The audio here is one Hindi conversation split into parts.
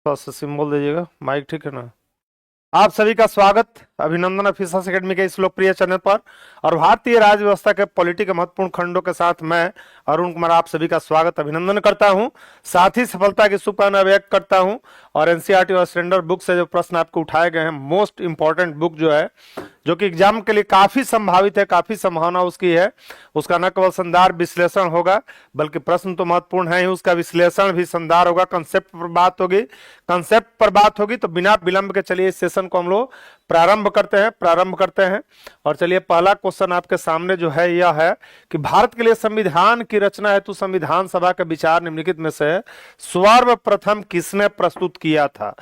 पास से सिंबल दीजिएगा, माइक ठीक है ना। आप सभी का स्वागत अभिनंदन ऑफिसर्स एकेडमी के इस लोकप्रिय चैनल पर और भारतीय राज्य व्यवस्था के पॉलिटी के महत्वपूर्ण खंडों के साथ मैं अरुण कुमार आप सभी का स्वागत अभिनंदन करता हूं। साथ ही सफलता की शुभकामना व्यक्त करता हूं और एनसीईआरटी और स्टैंडर्ड बुक से जो प्रश्न आपको उठाए गए हैं, मोस्ट इंपॉर्टेंट बुक जो है, जो कि एग्जाम के लिए काफी संभावित है, काफी संभावना उसकी है, उसका न केवल शानदार विश्लेषण होगा बल्कि प्रश्न तो महत्वपूर्ण है ही, उसका विश्लेषण भी शानदार होगा। कंसेप्ट पर बात होगी, कंसेप्ट पर बात होगी। तो बिना विलंब के चलिए इस सेशन को हम लोग प्रारंभ करते हैं। और चलिए पहला क्वेश्चन आपके सामने जो है यह है कि भारत के लिए संविधान की रचना हेतु संविधान सभा के विचार निम्नलिखित में से सर्वप्रथम किसने प्रस्तुत किया था।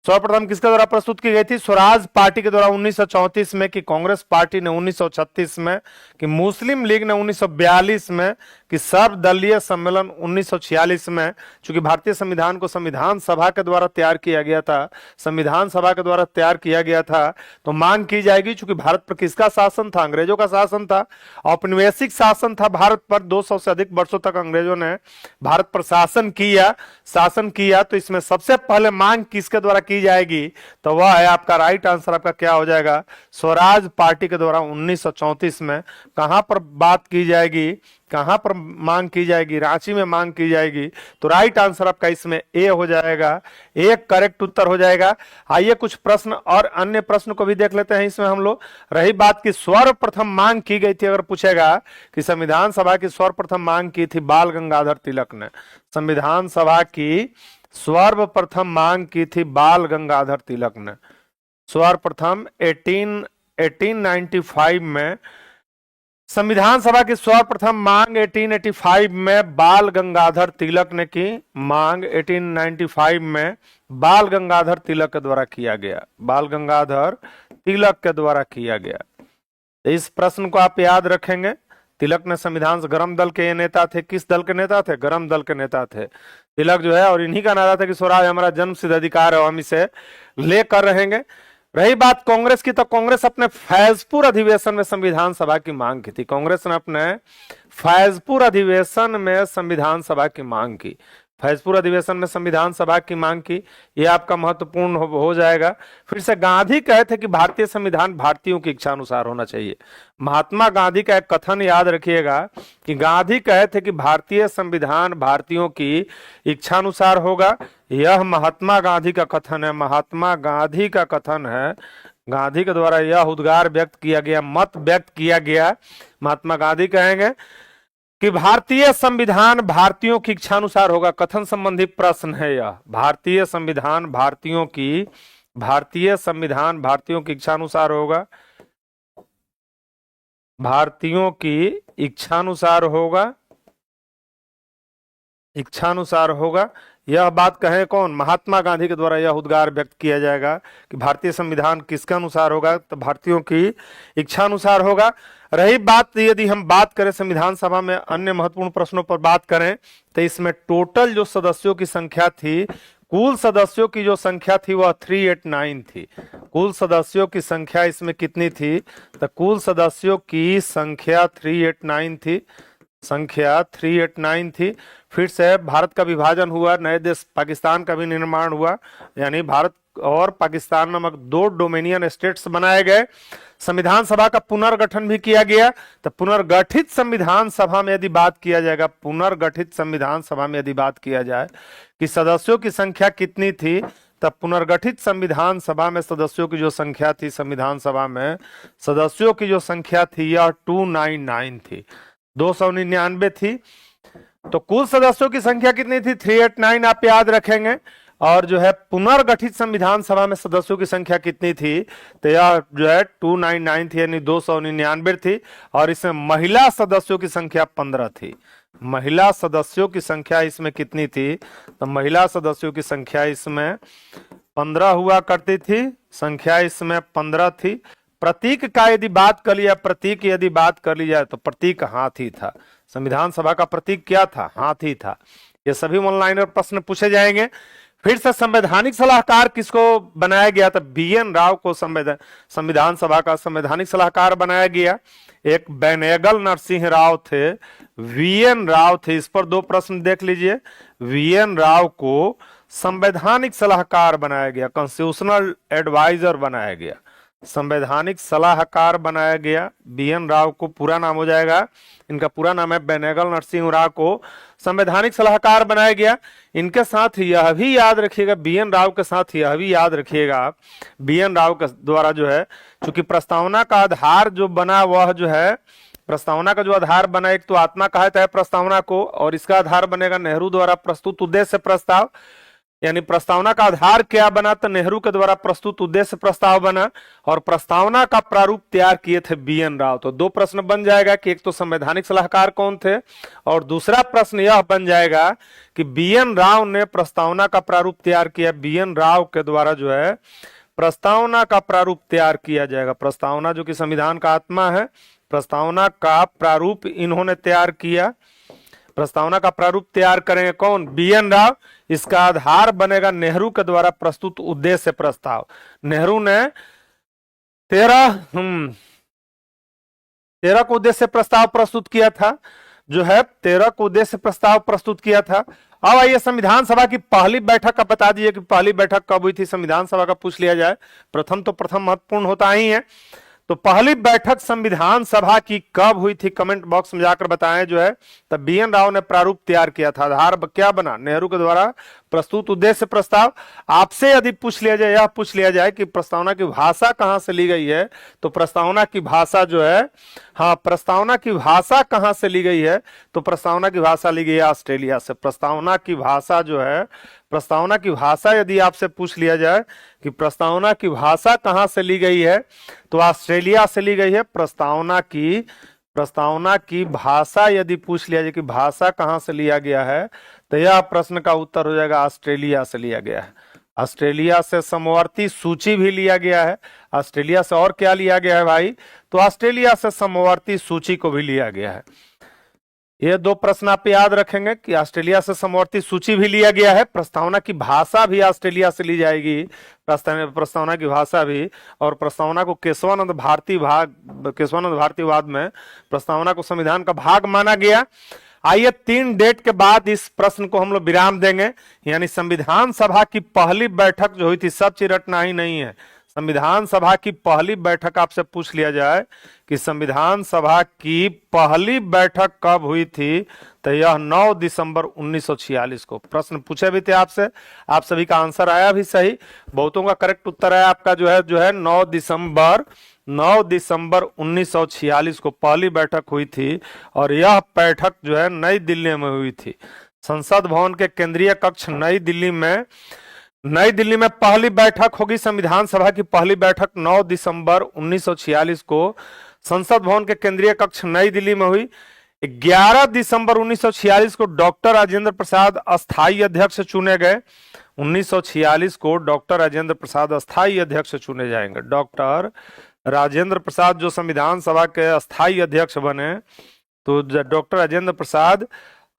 सर्वप्रथम किसके द्वारा प्रस्तुत की गई थी? स्वराज पार्टी के द्वारा 1934 में, कि कांग्रेस पार्टी ने 1936 में, कि मुस्लिम लीग ने 1942 में, कि सर्वदलीय सम्मेलन 1946 में। चूंकि भारतीय संविधान को संविधान सभा के द्वारा तैयार किया गया था, संविधान सभा के द्वारा तैयार किया गया था, तो मांग की जाएगी, चूंकि भारत पर किसका शासन था? अंग्रेजों का शासन था, औपनिवेशिक शासन था भारत पर। 200 से अधिक वर्षों तक अंग्रेजों ने भारत पर शासन किया। तो इसमें सबसे पहले मांग किसके द्वारा की जाएगी? तो वह है आपका राइट आंसर, आपका क्या हो जाएगा? स्वराज पार्टी के द्वारा 1934 में। कहां पर बात की जाएगी, कहां पर मांग की जाएगी? रांची में मांग की जाएगी। तो राइट आंसर आपका इसमें ए हो जाएगा, एक करेक्ट उत्तर हो जाएगा। आइए कुछ प्रश्न और अन्य प्रश्न को भी देख लेते हैं इसमें हम लोग। रही बात की सर्वप्रथम मांग की गई थी, अगर पूछेगा कि संविधान सभा की सर्वप्रथम मांग की थी बाल गंगाधर तिलक ने, संविधान सभा की सर्वप्रथम मांग की थी बाल गंगाधर तिलक ने। सर्वप्रथम 1895 में संविधान सभा की सर्वप्रथम मांग 1885 में बाल गंगाधर तिलक ने की। मांग 1895 में बाल गंगाधर तिलक के द्वारा किया गया, बाल गंगाधर तिलक के द्वारा किया गया। इस प्रश्न को आप याद रखेंगे। तिलक ने संविधान गरम दल के नेता थे। किस दल के नेता थे? गरम दल के नेता थे तिलक जो है, और इन्हीं का नारा था कि स्वराज हमारा जन्म सिद्ध अधिकार है, हम इसे लेकर रहेंगे। रही बात कांग्रेस की, तो कांग्रेस अपने फैजपुर अधिवेशन में संविधान सभा की मांग की थी। कांग्रेस ने अपने फैजपुर अधिवेशन में संविधान सभा की मांग की, फैजपुर अधिवेशन में संविधान सभा की मांग की। यह आपका महत्वपूर्ण हो जाएगा। फिर से गांधी कहे थे कि भारतीय संविधान भारतीयों की इच्छा अनुसार होना चाहिए। महात्मा गांधी का एक कथन याद रखिएगा कि गांधी कहे थे कि भारतीय संविधान भारतीयों की इच्छा अनुसार होगा। यह महात्मा गांधी का कथन है, महात्मा गांधी का कथन है। गांधी के द्वारा यह उद्गार व्यक्त किया गया, मत व्यक्त किया गया। महात्मा गांधी कहेंगे कि भारतीय संविधान भारतीयों की इच्छा अनुसार होगा। कथन संबंधी प्रश्न है यह। भारतीय संविधान भारतीयों की इच्छा अनुसार होगा, भारतीयों की इच्छानुसार होगा। यह बात कहे कौन? महात्मा गांधी के द्वारा यह उद्गार व्यक्त किया जाएगा कि भारतीय संविधान किसके अनुसार होगा? तो भारतीयों की इच्छा अनुसार होगा। रही बात, यदि हम बात करें संविधान सभा में अन्य महत्वपूर्ण प्रश्नों पर बात करें, तो इसमें टोटल जो सदस्यों की संख्या थी, कुल सदस्यों की जो संख्या थी वह 389 थी। कुल सदस्यों की संख्या इसमें कितनी थी? तो कुल सदस्यों की संख्या 389 थी। फिर से भारत का विभाजन हुआ, नए देश पाकिस्तान का भी निर्माण हुआ, यानी भारत और पाकिस्तान नामक दो डोमिनियन स्टेट्स बनाए गए। संविधान सभा का पुनर्गठन भी किया गया। तो पुनर्गठित संविधान सभा में यदि बात किया जाएगा, पुनर्गठित संविधान सभा में यदि बात किया जाए कि सदस्यों की संख्या कितनी थी, तब पुनर्गठित संविधान सभा में सदस्यों की जो संख्या थी, संविधान सभा में सदस्यों की जो संख्या थी यह 299 थी, 299 थी। तो कुल सदस्यों की संख्या कितनी थी? 389 आप याद रखेंगे। और जो है पुनर्गठित संविधान सभा में सदस्यों की संख्या कितनी थी? तो यह जो है 299 थी, यानी 299 थी। और इसमें महिला सदस्यों की संख्या 15 थी। महिला सदस्यों की संख्या इसमें कितनी थी? तो महिला सदस्यों की संख्या इसमें 15 हुआ करती थी, संख्या इसमें 15 थी। प्रतीक का यदि बात कर लिया, प्रतीक यदि बात कर ली जाए तो प्रतीक हाथी था। संविधान सभा का प्रतीक क्या था? हाथी था। ये सभी ऑनलाइन प्रश्न पूछे जाएंगे। फिर से संवैधानिक सलाहकार किसको बनाया गया? तो बीएन राव को संविधान सभा का संवैधानिक सलाहकार बनाया गया। एक बेनेगल नरसिंह राव थे, वीएन राव थे। इस पर दो प्रश्न देख लीजिए। वीएन राव को संवैधानिक सलाहकार बनाया गया, कॉन्स्टिट्यूशनल एडवाइजर बनाया गया, संवैधानिक सलाहकार बनाया गया। बीएन राव को पूरा नाम हो जाएगा, इनका पूरा नाम है बेनेगल नरसिंह राव को संवैधानिक सलाहकार बनाया गया। इनके साथ यह भी याद रखिएगा, बीएन राव के साथ यह भी याद रखिएगा, बीएन राव के द्वारा जो है, चूंकि प्रस्तावना का आधार जो बना वह जो है, प्रस्तावना का जो आधार बना, एक तो आत्मा कहता है प्रस्तावना को, और इसका आधार बनेगा नेहरू द्वारा प्रस्तुत उद्देश्य प्रस्ताव। यानी प्रस्तावना का आधार क्या बना, तो नेहरू के द्वारा प्रस्तुत उद्देश्य प्रस्ताव बना, और प्रस्तावना का प्रारूप तैयार किए थे बीएन राव। तो दो प्रश्न बन जाएगा कि एक तो संवैधानिक सलाहकार कौन थे, और दूसरा प्रश्न यह बन जाएगा कि बीएन राव ने प्रस्तावना का प्रारूप तैयार किया। बीएन राव के द्वारा जो है प्रस्तावना का प्रारूप तैयार किया जाएगा। प्रस्तावना जो कि संविधान का आत्मा है, प्रस्तावना का प्रारूप इन्होंने तैयार किया। प्रस्तावना का प्रारूप तैयार करेंगे कौन, बीएन राव। इसका आधार बनेगा नेहरू के द्वारा प्रस्तुत उद्देश्य प्रस्ताव। नेहरू ने 13 को उद्देश्य प्रस्ताव प्रस्तुत किया था, जो है 13 को उद्देश्य प्रस्ताव प्रस्तुत किया था। अब आइए संविधान सभा की पहली बैठक का बता दीजिए कि पहली बैठक कब हुई थी, संविधान सभा का पूछ लिया जाए। प्रथम महत्वपूर्ण होता ही है। तो पहली बैठक संविधान सभा की कब हुई थी, कमेंट बॉक्स में जाकर बताएं जो है। तब बीएन राव ने प्रारूप तैयार किया था, आधार क्या बना, नेहरू के द्वारा प्रस्तुत उद्देश्य प्रस्ताव। आपसे यदि पूछ लिया जाए, यह पूछ लिया जाए कि प्रस्तावना की भाषा कहां से ली गई है, तो प्रस्तावना की भाषा जो है, हाँ, प्रस्तावना की भाषा कहां से ली गई है, तो प्रस्तावना की भाषा ली गई है ऑस्ट्रेलिया से। प्रस्तावना की भाषा जो है, प्रस्तावना की भाषा यदि आपसे पूछ लिया जाए कि प्रस्तावना की भाषा कहां से ली गई है, तो ऑस्ट्रेलिया से ली गई है। प्रस्तावना की भाषा यदि पूछ लिया जाए कि भाषा कहां से लिया गया है, तो यह प्रश्न का उत्तर हो जाएगा ऑस्ट्रेलिया से लिया गया है। ऑस्ट्रेलिया से समवर्ती सूची भी लिया गया है। ऑस्ट्रेलिया से और क्या लिया गया है भाई, तो ऑस्ट्रेलिया से समवर्ती सूची को भी लिया गया है। ये दो प्रश्न आप याद रखेंगे कि ऑस्ट्रेलिया से समवर्ती सूची भी लिया गया है, प्रस्तावना की भाषा भी ऑस्ट्रेलिया से ली जाएगी, प्रस्तावना की भाषा भी। और प्रस्तावना को केशवानंद भारतीवाद में प्रस्तावना को संविधान का भाग माना गया। आइए 3 डेट के बाद इस प्रश्न को हम लोग विराम देंगे। यानी संविधान सभा की पहली बैठक जो हुई थी, सब चीज रटना ही नहीं है। संविधान सभा की पहली बैठक आपसे पूछ लिया जाए कि संविधान सभा की पहली बैठक कब हुई थी, तो यह 9 दिसंबर 1946 को। प्रश्न पूछे भी थे आपसे, आप सभी का आंसर आया भी सही, बहुतों का करेक्ट उत्तर आया आपका जो है 9 दिसंबर 1946 को पहली बैठक हुई थी। और यह बैठक जो है नई दिल्ली में हुई थी, संसद भवन के केंद्रीय कक्ष नई दिल्ली में पहली बैठक होगी। संविधान सभा की पहली बैठक 9 दिसंबर 1946 को संसद भवन के केंद्रीय कक्ष नई दिल्ली में हुई। 11 दिसंबर 1946 को डॉक्टर राजेंद्र प्रसाद अस्थायी अध्यक्ष चुने गए। 1946 को डॉक्टर राजेंद्र प्रसाद अस्थायी अध्यक्ष चुने जाएंगे। डॉक्टर राजेंद्र प्रसाद जो संविधान सभा के अस्थायी अध्यक्ष बने, तो डॉक्टर राजेंद्र प्रसाद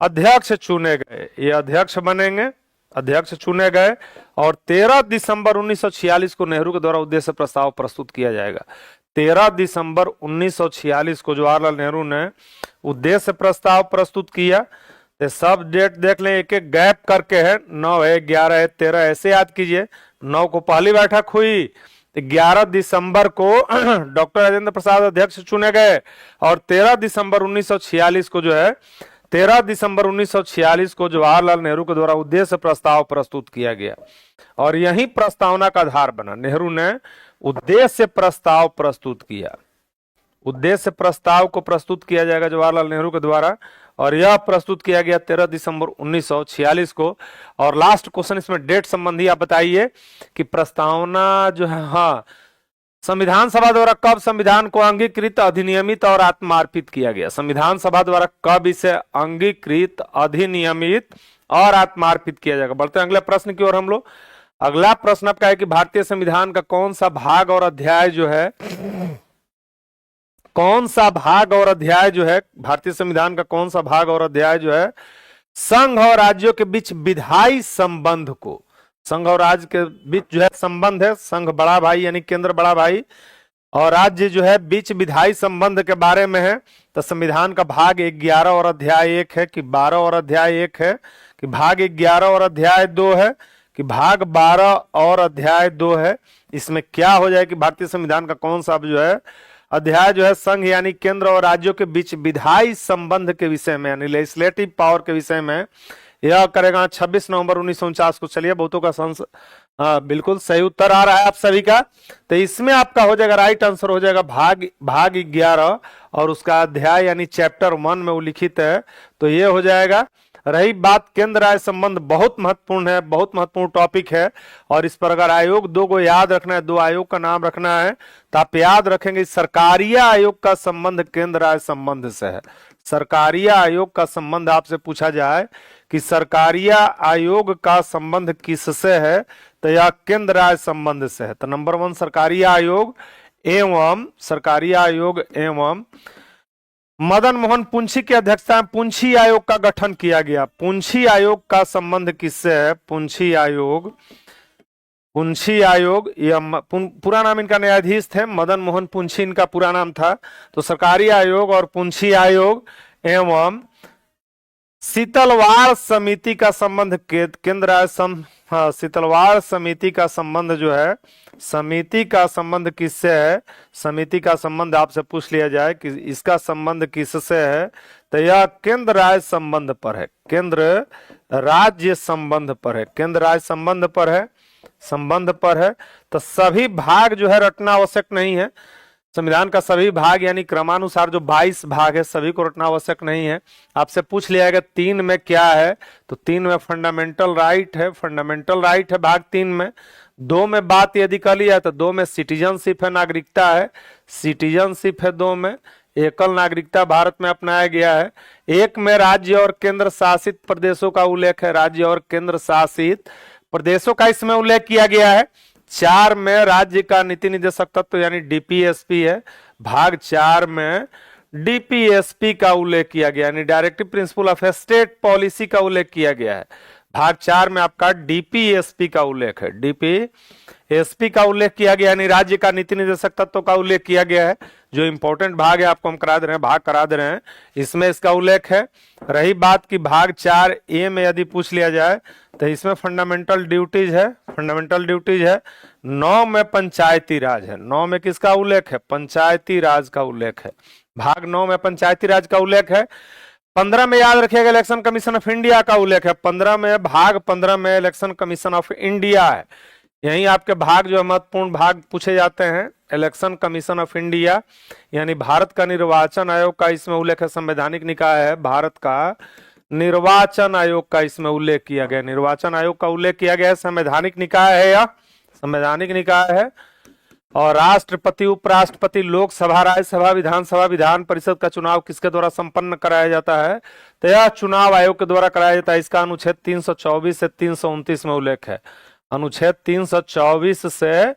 अध्यक्ष चुने गए, ये अध्यक्ष बनेंगे, अध्यक्ष चुने गए। और 13 दिसंबर 1946 को नेहरू के द्वारा उद्देश्य प्रस्ताव प्रस्तुत किया जाएगा। 13 दिसंबर 1946 को जवाहरलाल नेहरू ने उद्देश्य प्रस्ताव प्रस्तुत किया। तो सब डेट देख लें, एक एक गैप करके है, 9 है, 11 है, 13, ऐसे याद कीजिए। 9 को पहली बैठक हुई, 11 दिसंबर को डॉक्टर राजेंद्र प्रसाद अध्यक्ष चुने गए, और 13 दिसंबर 1946 को जो है 13 दिसंबर 1946 को जवाहरलाल नेहरू के द्वारा उद्देश्य प्रस्ताव प्रस्तुत किया गया। और यही प्रस्तावना का आधार बना। नेहरू ने उद्देश्य प्रस्ताव प्रस्तुत किया, उद्देश्य प्रस्ताव को प्रस्तुत किया जाएगा जवाहरलाल नेहरू के द्वारा, और यह प्रस्तुत किया गया 13 दिसंबर 1946 को। और लास्ट क्वेश्चन इसमें डेट संबंधी आप बताइए कि प्रस्तावना जो है, हाँ, संविधान सभा द्वारा कब संविधान को अंगीकृत, अधिनियमित और आत्मार्पित किया गया। संविधान सभा द्वारा कब इसे अंगीकृत, अधिनियमित और आत्मार्पित किया जाएगा। बढ़ते हैं अगले प्रश्न की ओर हम लोग। अगला प्रश्न आपका है कि भारतीय संविधान का कौन सा भाग और अध्याय जो है, भारतीय संविधान का कौन सा भाग और अध्याय जो है संघ और राज्यों के बीच विधायी संबंध को, संघ और राज्य के बीच जो है संबंध है, संघ बड़ा भाई यानी केंद्र बड़ा भाई, और राज्य जो है बीच विधायी संबंध के बारे में है। तो संविधान का भाग 11 और अध्याय 1 है कि 12 और अध्याय 1 है, कि भाग 11 और अध्याय 2 है, कि भाग 12 और अध्याय 2 है, इसमें क्या हो जाए कि भारतीय संविधान का कौन सा जो है अध्याय जो है संघ यानी केंद्र और राज्यों के बीच विधायी संबंध के विषय में यानी लेजिस्लेटिव पावर के विषय में यह करेगा 26 नवंबर 1949 को। चलिए बहुतों का हाँ बिल्कुल सही उत्तर आ रहा है आप सभी का। तो इसमें आपका हो जाएगा राइट आंसर हो जाएगा भाग 11 और उसका अध्याय यानी चैप्टर 1 में उल्लिखित है, तो ये हो जाएगा। रही बात केंद्र राज्य संबंध, बहुत महत्वपूर्ण है, बहुत महत्वपूर्ण टॉपिक है और इस पर अगर आयोग 2 को याद रखना है, 2 आयोग का नाम रखना है तो आप याद रखेंगे सरकारिया आयोग का संबंध केंद्र राज्य संबंध से है। सरकारिया आयोग का संबंध आपसे पूछा जाए कि सरकारिया आयोग का संबंध किससे है, तो यह केंद्र राज्य संबंध से है। तो नंबर 1 सरकारिया आयोग एवं मदन मोहन पुंछी की अध्यक्षता में पुंछी आयोग का गठन किया गया। पुंछी आयोग का संबंध किससे है? पुंछी आयोग यह पूरा नाम इनका न्यायाधीश थे मदन मोहन पुंछी इनका पूरा नाम था। तो सरकारी आयोग और पुंछी आयोग एवं शीतलवाड़ समिति का संबंध केंद्र शीतलवाड़ समिति का संबंध जो है, समिति का संबंध किससे है? समिति का संबंध आपसे पूछ लिया जाए कि इसका संबंध किससे है, तो यह केंद्र राज्य संबंध पर है, केंद्र राज्य संबंध पर है, केंद्र राज्य संबंध पर है। तो सभी भाग जो है रटना आवश्यक नहीं है, संविधान का सभी भाग यानी क्रमानुसार जो 22 भाग है सभी को रटना आवश्यक नहीं है। आपसे पूछ लिया गया 3 में क्या है, तो 3 में फंडामेंटल राइट है, भाग 3 में। 2 में बात यदि कर लिया तो 2 में सिटीजनशिप है, नागरिकता है, सिटीजनशिप है 2 में, एकल नागरिकता भारत में अपनाया गया है। 1 में राज्य और केंद्र शासित प्रदेशों का उल्लेख है, राज्य और केंद्र शासित प्रदेशों का इसमें उल्लेख किया गया है। 4 में राज्य का नीति निर्देशक तत्व यानी डीपीएसपी है, भाग 4 में डीपीएसपी का उल्लेख किया गया यानी directive principle of state policy का उल्लेख किया गया है। भाग 4 में आपका डीपीएसपी का उल्लेख है, डीपीएसपी का उल्लेख किया गया यानी राज्य का नीति निर्देशक तत्व का उल्लेख किया गया है। जो इंपॉर्टेंट भाग है आपको हम करा दे रहे हैं, भाग करा दे रहे हैं, इसमें इसका उल्लेख है। रही बात की भाग 4 ए में यदि पूछ लिया जाए तो इसमें फंडामेंटल ड्यूटीज है, 9 में पंचायती राज है, 9 में किसका उल्लेख है? पंचायती राज का उल्लेख है, भाग 9 में पंचायती राज का उल्लेख है। 15 में याद रखिएगा इलेक्शन कमीशन ऑफ इंडिया का उल्लेख है, 15 में भाग 15 में इलेक्शन कमीशन ऑफ इंडिया है। यही आपके भाग जो महत्वपूर्ण भाग पूछे जाते हैं, इलेक्शन कमीशन ऑफ इंडिया यानी भारत का निर्वाचन आयोग का इसमें उल्लेख है, संवैधानिक निकाय है भारत का निर्वाचन आयोग का इसमें उल्लेख किया गया, निर्वाचन आयोग का उल्लेख किया गया है, संवैधानिक निकाय है, यह संवैधानिक निकाय है। और राष्ट्रपति, उपराष्ट्रपति, लोकसभा, राज्यसभा, विधानसभा, विधान परिषद का चुनाव किसके द्वारा संपन्न कराया जाता है? तो यह चुनाव आयोग के द्वारा कराया जाता है। इसका अनुच्छेद 324 से 329 में उल्लेख है, अनुच्छेद 324 से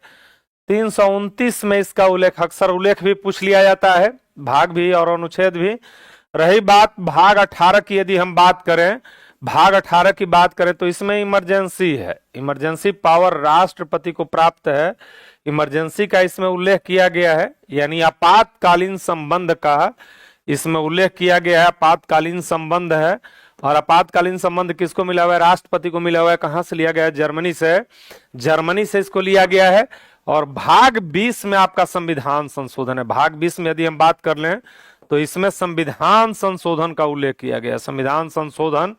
329 में इसका उल्लेख, अक्सर उल्लेख भी पूछ लिया जाता है, भाग भी और अनुच्छेद भी। रही बात भाग 18 की, यदि हम बात करें, भाग 18 की बात करें तो इसमें इमरजेंसी है, इमरजेंसी पावर राष्ट्रपति को प्राप्त है, इमरजेंसी का इसमें उल्लेख किया गया है यानी आपातकालीन संबंध का इसमें उल्लेख किया गया है, आपातकालीन संबंध है। और आपातकालीन संबंध किसको मिला हुआ है? राष्ट्रपति को मिला हुआ है। कहां से लिया गया है? जर्मनी से इसको लिया गया है। और भाग 20 में आपका संविधान संशोधन है, भाग 20 में यदि हम बात कर लें तो इसमें संविधान संशोधन का उल्लेख किया गया है। संविधान संशोधन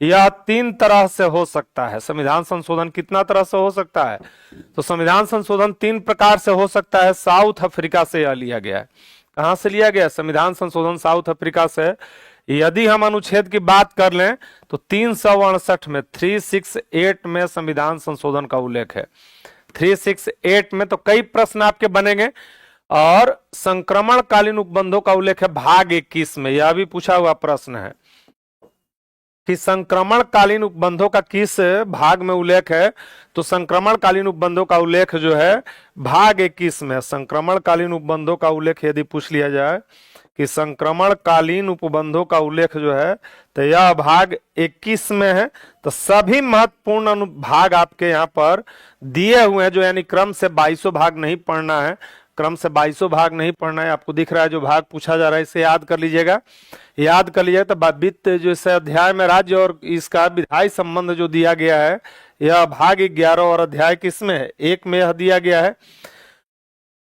यह 3 तरह से हो सकता है। संविधान संशोधन कितना तरह से हो सकता है? तो संविधान संशोधन 3 प्रकार से हो सकता है। साउथ अफ्रीका से यह लिया गया है। कहां से लिया गया? संविधान संशोधन साउथ अफ्रीका से। यदि हम अनुच्छेद की बात कर लें तो 368 में 368 में संविधान संशोधन का उल्लेख है, 368 में। तो कई प्रश्न आपके बनेंगे। और संक्रमणकालीन उपबंधों का उल्लेख है भाग 21 में, यह भी पूछा हुआ प्रश्न है कि संक्रमणकालीन उपबंधों का किस भाग में उल्लेख है? तो संक्रमणकालीन उपबंधों का उल्लेख जो है भाग 21 में। संक्रमणकालीन उपबंधों का उल्लेख यदि पूछ लिया जाए कि संक्रमणकालीन उपबंधों का उल्लेख जो है तो यह भाग 21 में है। तो सभी महत्वपूर्ण भाग आपके यहाँ पर दिए हुए हैं, जो यानी क्रम से 22 भाग नहीं पढ़ना है, क्रम से 22 भाग नहीं पढ़ना है। आपको दिख रहा है जो भाग पूछा जा रहा है, इसे याद कर लीजिएगा, याद कर लीजिएगा। तो वित्त जो इस अध्याय में राज्य और इसका विधायी संबंध जो दिया गया है, यह भाग 11 और अध्याय किसमें है? 1 में यह दिया गया है।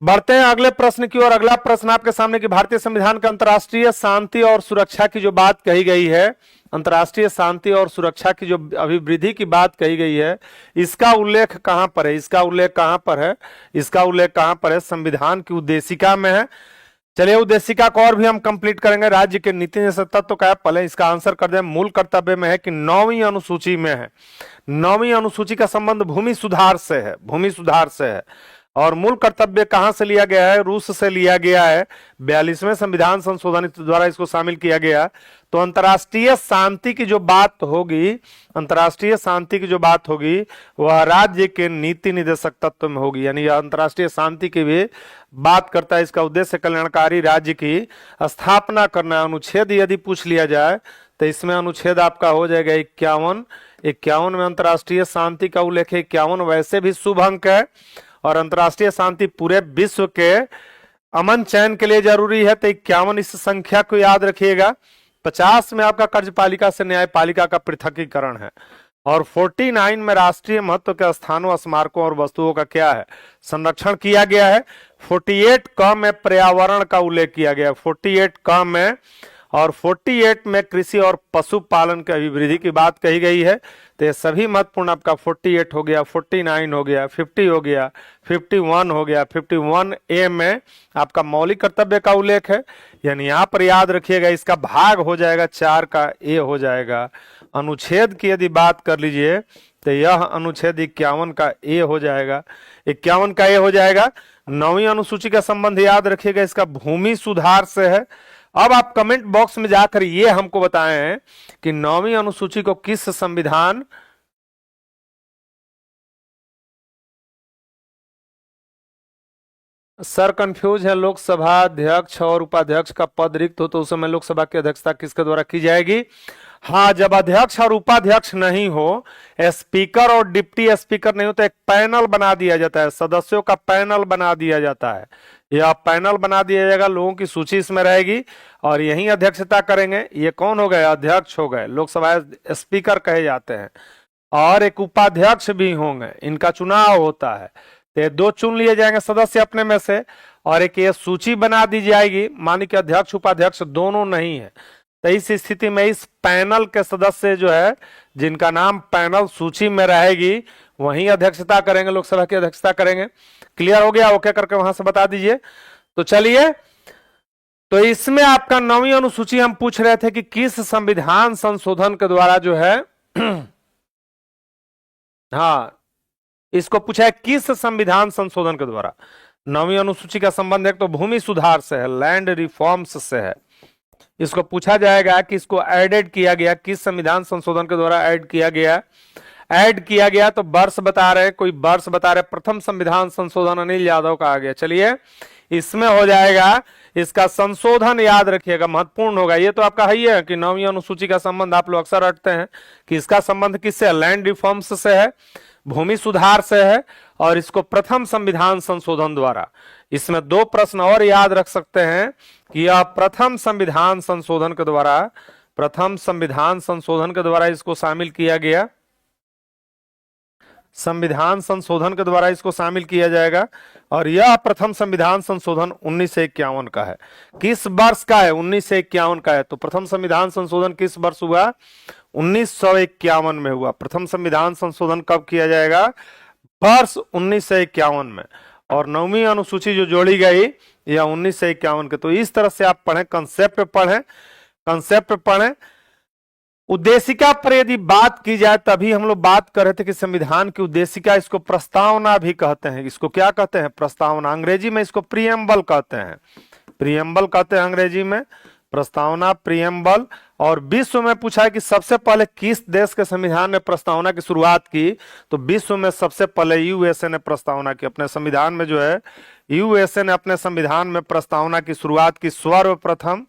बढ़ते हैं अगले प्रश्न की ओर। अगला प्रश्न आपके सामने कि भारतीय संविधान का अंतर्राष्ट्रीय शांति और सुरक्षा की जो बात कही गई है, अंतर्राष्ट्रीय शांति और सुरक्षा की जो अभिवृद्धि की बात कही गई है, इसका उल्लेख कहां पर है? इसका उल्लेख कहां पर है? इसका उल्लेख कहां पर है? संविधान की उद्देशिका में है। चलिए उद्देशिका को और भी हम कंप्लीट करेंगे। राज्य के नीति निषेध तत्व का है, पहले इसका आंसर कर दें। मूल कर्तव्य में है कि 9वीं अनुसूची में है। 9वीं अनुसूची का संबंध भूमि सुधार से है, भूमि सुधार से है। और मूल कर्तव्य कहां से लिया गया है? रूस से लिया गया है। 42वें संविधान संशोधन द्वारा इसको शामिल किया गया। तो अंतर्राष्ट्रीय शांति की जो बात होगी, अंतर्राष्ट्रीय शांति की जो बात होगी वह राज्य के नीति निदेशक तत्व में होगी, यानी अंतर्राष्ट्रीय शांति की भी बात करता है। इसका उद्देश्य कल्याणकारी राज्य की स्थापना करना। अनुच्छेद यदि पूछ लिया जाए तो इसमें अनुच्छेद आपका हो जाएगा 51। 51 में अंतर्राष्ट्रीय शांति का उल्लेख है। 51 वैसे भी शुभ अंक है और अंतर्राष्ट्रीय शांति पूरे विश्व के अमन चैन के लिए जरूरी है। तो 51 इस संख्या को याद रखिएगा। 50 में आपका कार्यपालिका से न्यायपालिका का पृथकीकरण है। और 49 में राष्ट्रीय महत्व के स्थानों, स्मारकों और वस्तुओं का क्या है? संरक्षण किया गया है। 48 क में पर्यावरण का उल्लेख किया गया है। 48 क में, और 48 में कृषि और पशुपालन के अभिवृद्धि की बात कही गई है। तो ये सभी महत्वपूर्ण आपका 48 हो गया, 49 हो गया, 50 हो गया, 51 हो गया। 51A में आपका मौलिक कर्तव्य का उल्लेख है, यानी यहाँ पर याद रखिएगा इसका भाग हो जाएगा 4 का A हो जाएगा। अनुच्छेद की यदि बात कर लीजिए तो यह अनुच्छेद 51 का A हो जाएगा। 51 का A हो जाएगा। 9वीं अनुसूची का संबंध याद रखिएगा, इसका भूमि सुधार से है। अब आप कमेंट बॉक्स में जाकर ये हमको बताएं कि 9वीं अनुसूची को किस संविधान सर कंफ्यूज है। लोकसभा अध्यक्ष और उपाध्यक्ष का पद रिक्त हो तो उस समय लोकसभा की अध्यक्षता किसके द्वारा की जाएगी? हाँ, जब अध्यक्ष और उपाध्यक्ष नहीं हो, स्पीकर और डिप्टी स्पीकर नहीं हो, तो एक पैनल बना दिया जाता है, सदस्यों का पैनल बना दिया जाता है। यह पैनल बना दिया जाएगा, लोगों की सूची इसमें रहेगी और यही अध्यक्षता करेंगे। ये कौन हो गए? अध्यक्ष हो गए, लोकसभा स्पीकर कहे जाते हैं। और एक उपाध्यक्ष भी होंगे, इनका चुनाव होता है। तो 2 चुन लिए जाएंगे सदस्य अपने में से, और एक ये सूची बना दी जाएगी। मानी कि अध्यक्ष उपाध्यक्ष दोनों नहीं है, तो इस स्थिति में इस पैनल के सदस्य जो है, जिनका नाम पैनल सूची में रहेगी, वही अध्यक्षता करेंगे, लोकसभा की अध्यक्षता करेंगे। क्लियर हो गया? ओके करके वहां से बता दीजिए। तो चलिए, तो इसमें आपका 9वीं अनुसूची हम पूछ रहे थे कि किस संविधान संशोधन के द्वारा जो है हाँ, इसको पूछा है किस संविधान संशोधन के द्वारा। 9वीं अनुसूची का संबंध एक तो भूमि सुधार से है, लैंड रिफॉर्म्स से है। इसको पूछा जाएगा कि इसको एडेड किया गया, किस संविधान संशोधन के द्वारा ऐड किया गया। ऐड किया गया तो वर्ष बता रहे, कोई वर्ष बता रहे, प्रथम संविधान संशोधन अनिल यादव का आ गया। चलिए, इसमें हो जाएगा, इसका संशोधन याद रखिएगा, महत्वपूर्ण होगा। ये तो आपका है ही है कि 9वीं अनुसूची का संबंध आप लोग अक्सर रटते हैं कि इसका संबंध किससे? लैंड रिफॉर्म्स से है, भूमि सुधार से है, और इसको प्रथम संविधान संशोधन द्वारा। इसमें 2 प्रश्न और याद रख सकते हैं कि यह प्रथम संविधान संशोधन के द्वारा, प्रथम संविधान संशोधन के द्वारा इसको शामिल किया गया। संविधान संशोधन के द्वारा इसको शामिल किया जाएगा। और यह प्रथम संविधान संशोधन 1951 का है। किस वर्ष का है? 1951 का है। तो प्रथम संविधान संशोधन किस वर्ष हुआ? 1951 में हुआ। प्रथम संविधान संशोधन कब किया जाएगा? वर्ष 1951 में। और 9वीं अनुसूची जो जोड़ी गई यह 1951 के। तो इस तरह से आप पढ़ें, कंसेप्ट पढ़ें, कंसेप्ट पढ़ें। उद्देशिका पर यदि बात की जाए, तभी हम लोग बात कर रहे थे कि संविधान की उद्देशिका, इसको प्रस्तावना भी कहते हैं। इसको क्या कहते हैं? प्रस्तावना। अंग्रेजी में इसको प्रीएम्बल कहते हैं, प्रीएम्बल कहते हैं अंग्रेजी में, प्रस्तावना, प्रीएम्बल। और विश्व में पूछा है कि सबसे पहले किस देश के संविधान ने प्रस्तावना की शुरुआत की? तो विश्व में सबसे पहले यूएसए ने प्रस्तावना की। अपने संविधान में जो है यूएसए ने अपने संविधान में प्रस्तावना की शुरुआत की। सर्वप्रथम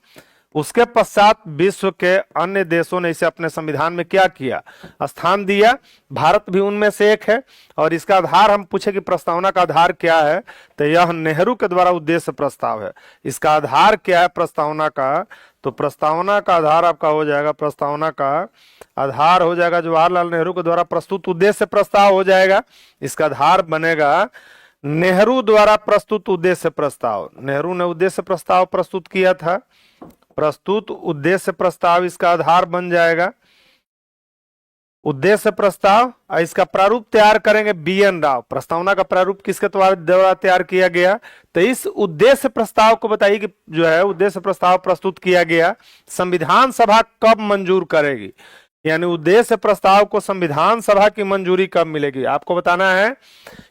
उसके पश्चात विश्व के अन्य देशों ने इसे अपने संविधान में क्या किया, स्थान दिया। भारत भी उनमें से एक है। और इसका आधार हम पूछे कि प्रस्तावना का आधार क्या है, तो यह नेहरू के द्वारा उद्देश्य प्रस्ताव है। इसका आधार क्या है प्रस्तावना का, तो प्रस्तावना का आधार आपका हो जाएगा, प्रस्तावना का आधार हो जाएगा जवाहरलाल नेहरू के द्वारा प्रस्तुत उद्देश्य प्रस्ताव हो जाएगा। इसका आधार बनेगा नेहरू द्वारा प्रस्तुत उद्देश्य प्रस्ताव। नेहरू ने उद्देश्य प्रस्ताव प्रस्तुत किया था, प्रस्तुत उद्देश्य प्रस्ताव इसका आधार बन जाएगा। उद्देश्य प्रस्ताव, इसका प्रारूप तैयार करेंगे बी.एन. राव। प्रस्तावना का प्रारूप किसके द्वारा तैयार किया गया, तो इस उद्देश्य प्रस्ताव को बताइए कि जो है उद्देश्य प्रस्ताव प्रस्तुत किया गया, संविधान सभा कब मंजूर करेगी, यानी उद्देश्य प्रस्ताव को संविधान सभा की मंजूरी कब मिलेगी। आपको बताना है